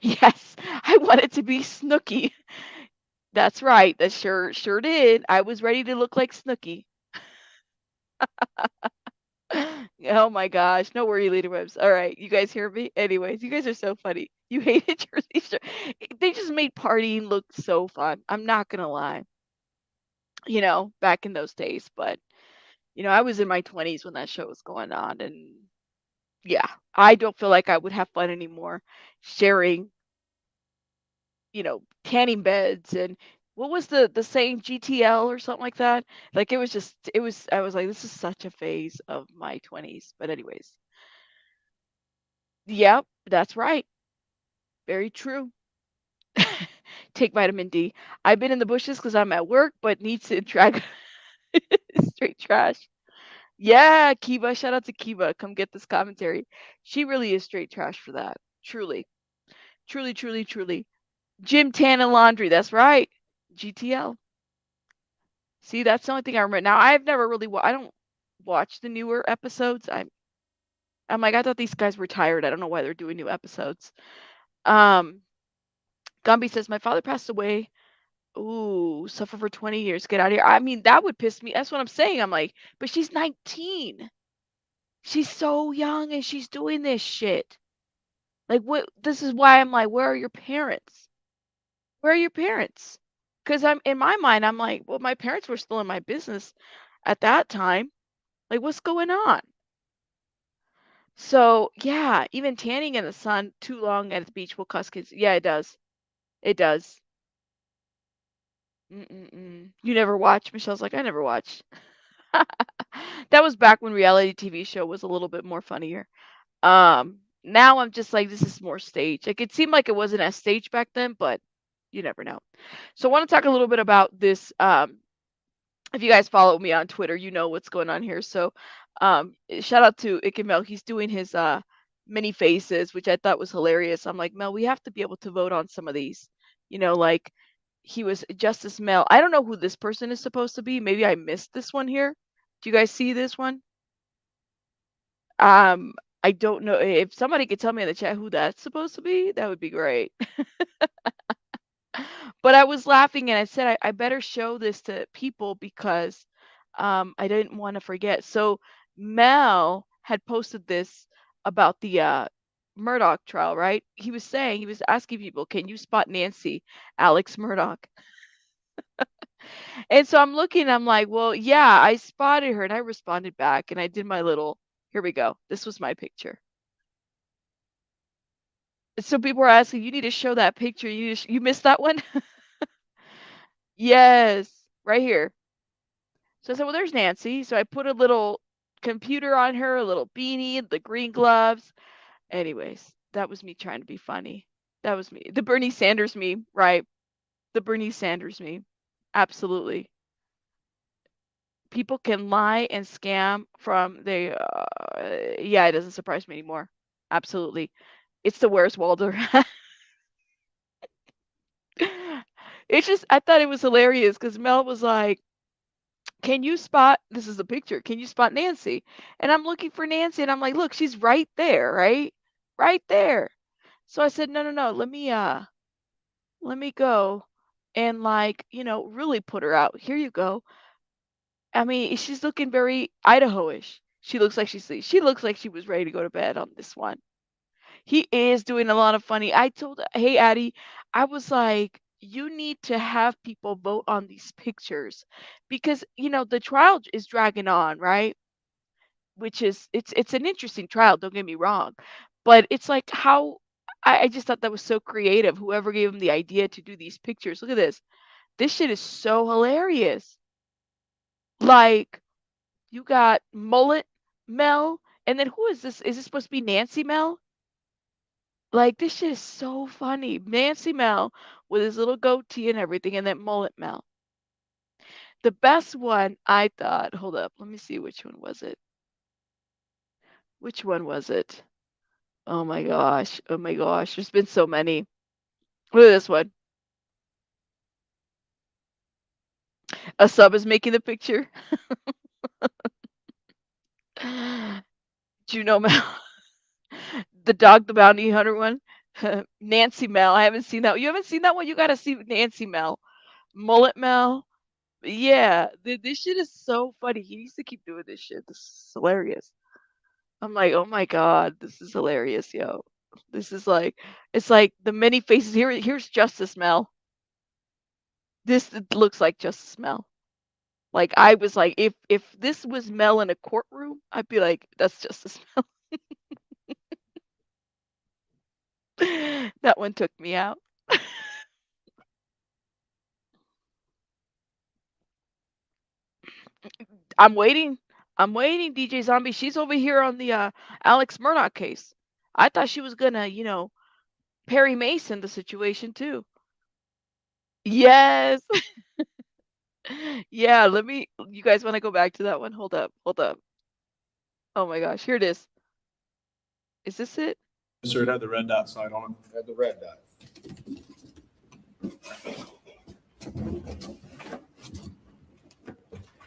A: Yes, I wanted to be Snooky. That's right. That sure did. I was ready to look like Snooky. Oh my gosh. No worry, leader webs. All right. You guys hear me? Anyways, you guys are so funny. You hated Jersey Shore. They just made partying look so fun. I'm not gonna lie. Back in those days, but I was in my 20s when that show was going on, and yeah, I don't feel like I would have fun anymore sharing tanning beds and what was the saying, GTL or something like that? Like it was I was like, this is such a phase of my 20s. But anyways, yep, that's right. Very true. Take vitamin D. I've been in the bushes because I'm at work, but need to drag straight trash. Yeah, Kiva. Shout out to Kiva. Come get this commentary. She really is straight trash for that. Truly. Truly, truly, truly. Gym, tan, and laundry. That's right. GTL. See, that's the only thing I remember. Now, I've never really I don't watch the newer episodes. I'm like, I thought these guys were tired. I don't know why they're doing new episodes. Um, Gumby says, my father passed away. Ooh, suffer for 20 years. Get out of here. I mean, that would piss me. That's what I'm saying. I'm like, but she's 19. She's so young and she's doing this shit. Like, what? This is why I'm like, where are your parents? Where are your parents? Because I'm in my mind, I'm like, well, my parents were still in my business at that time. Like, what's going on? So, yeah, even tanning in the sun too long at the beach will cause kids. Yeah, it does. It does. Mm-mm-mm. You never watch? Michelle's like, I never watched. That was back when reality TV show was a little bit more funnier. Now I'm just like, this is more staged. Like, it seemed like it wasn't as staged back then, but you never know. So I want to talk a little bit about this if you guys follow me on Twitter, you know what's going on here. So, shout out to Mel. He's doing his mini faces, which I thought was hilarious. I'm like, Mel, we have to be able to vote on some of these. Like he was Justice Mel. I don't know who this person is supposed to be. Maybe I missed this one here. Do you guys see this one? I don't know. If somebody could tell me in the chat who that's supposed to be, that would be great. But I was laughing and I said I better show this to people because I didn't want to forget. So Mel had posted this about the Murdoch trial, right? He was asking people, can you spot Nancy, Alex Murdoch? And so I'm looking, I'm like, well, yeah, I spotted her and I responded back and I did my little, here we go. This was my picture. So people were asking, you need to show that picture. You missed that one? Yes, right here. So I said, well, there's Nancy. So I put a little computer on her, a little beanie, the green gloves. Anyways, that was me trying to be funny. That was me. The Bernie Sanders meme, right? The Bernie Sanders meme. Absolutely. People can lie and scam from yeah, it doesn't surprise me anymore. Absolutely. It's the Where's Waldo. It's just, I thought it was hilarious because Mel was like, can you spot, this is a picture, can you spot Nancy? And I'm looking for Nancy and I'm like, look, she's right there, right? Right there. So I said, no, no, no, let me go and really put her out. Here you go. I mean, she's looking very Idaho-ish. She looks like she looks like she was ready to go to bed on this one. He is doing a lot of funny. I told, hey, Addie, I was like, you need to have people vote on these pictures because, the trial is dragging on, right? Which is, it's an interesting trial, don't get me wrong. But it's like how, I just thought that was so creative. Whoever gave him the idea to do these pictures. Look at this. This shit is so hilarious. Like, you got Mullet Mel, and then who is this? Is this supposed to be Nancy Mel? Like, this shit is so funny. Nancy Mel with his little goatee and everything, and then Mullet Mel. The best one, I thought, hold up, let me see which one was it. Which one was it? Oh my gosh. Oh my gosh. There's been so many. Look at this one. A sub is making the picture. Juno Mel. The dog, the bounty hunter one. Nancy Mel. I haven't seen that. You haven't seen that one? You got to see Nancy Mel. Mullet Mel. Yeah, this shit is so funny. He needs to keep doing this shit. This is hilarious. I'm like, oh my god, this is hilarious, yo. This is like, it's like the many faces. Here's Justice Mel. This looks like Justice Mel. Like I was like, if this was Mel in a courtroom, I'd be like, that's Justice Mel. That one took me out. I'm waiting. I'm waiting, DJ Zombie. She's over here on the Alex Murdoch case. I thought she was gonna, Perry Mason the situation too. Yes. Yeah, you guys want to go back to that one? Hold up. Hold up. Oh my gosh, here it is. Is this it?
F: Sir, it had the red dot sign on it.
G: Had the red dot.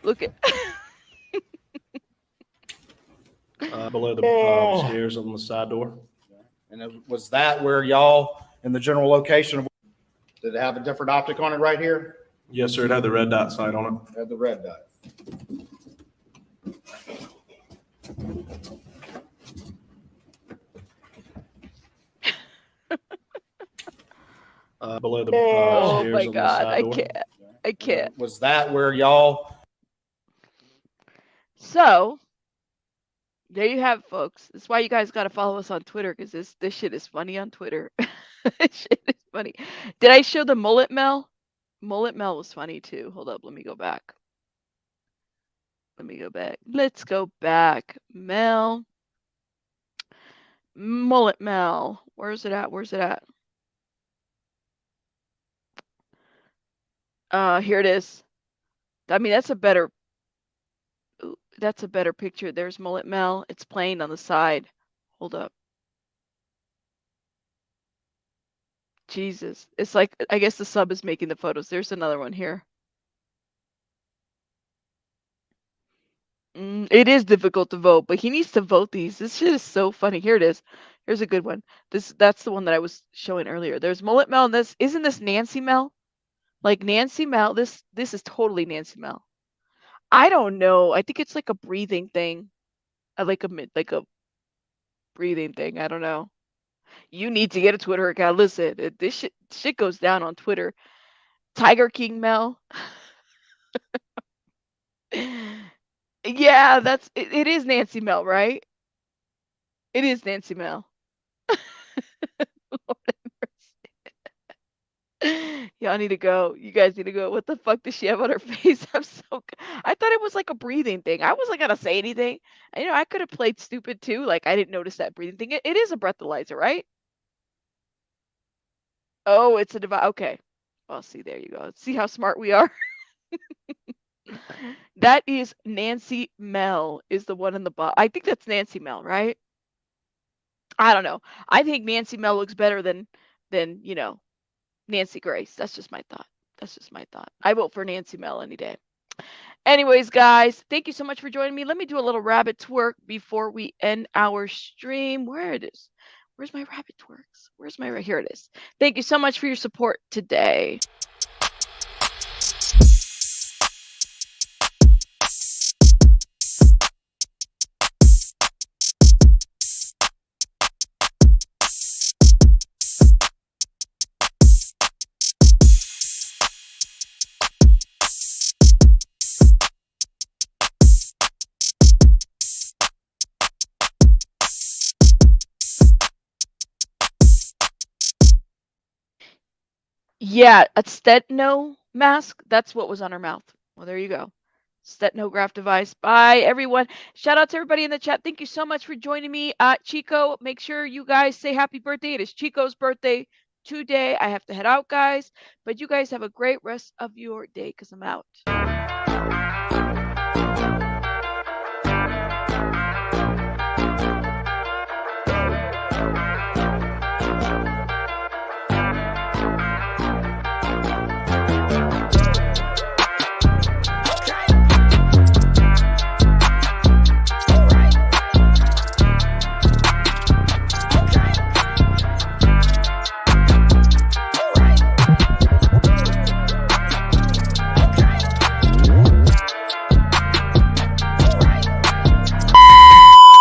A: Look at
F: Below the stairs on the side door.
G: And was that where y'all in the general location of, did it have a different optic on it right here?
F: Yes, sir, it had the red dot sign on it.
G: Had the red dot.
F: Below the
A: oh
F: stairs
A: my
F: on the
A: god,
F: side
A: I
F: door.
A: can't. I can't.
G: Was that where y'all?
A: So there you have it, folks. That's why you guys got to follow us on Twitter because this shit is funny on Twitter. This shit is funny. Did I show the Mullet Mel? Mullet Mel was funny too. Hold up, let me go back. Let me go back. Let's go back. Mel. Mullet Mel. Where's it at? Where's it at? Here it is. I mean, that's a better picture. There's Mullet Mel. It's playing on the side. Hold up. Jesus. It's like, I guess the sub is making the photos. There's another one here. It is difficult to vote, but he needs to vote these. This shit is so funny. Here it is. Here's a good one. That's the one that I was showing earlier. There's Mullet Mel, and isn't this Nancy Mel? Like Nancy Mel. This is totally Nancy Mel. I don't know. I think it's like a breathing thing. Like a breathing thing. I don't know. You need to get a Twitter account. Listen, this shit goes down on Twitter. Tiger King Mel. Yeah, it is Nancy Mel, right? It is Nancy Mel. Y'all need to go. You guys need to go. What the fuck does she have on her face? I thought it was like a breathing thing. I wasn't gonna say anything. I could have played stupid too. Like I didn't notice that breathing thing. It is a breathalyzer, right? Oh, it's a device. Okay. Well, see, there you go. See how smart we are. That is Nancy Mel is the one in the bottom. I think that's Nancy Mel, right? I don't know. I think Nancy Mel looks better than Nancy Grace. That's just my thought. I vote for Nancy Mel any day. Anyways, guys, thank you so much for joining me. Let me do a little rabbit twerk before we end our stream. Where it is? Where's my rabbit twerks? Here it is. Thank you so much for your support today. Yeah, a Stetno mask. That's what was on her mouth. Well, there you go. Stetnograph device. Bye, everyone. Shout out to everybody in the chat. Thank you so much for joining me. Chico, make sure you guys say happy birthday. It is Chico's birthday today. I have to head out, guys. But you guys have a great rest of your day because I'm out.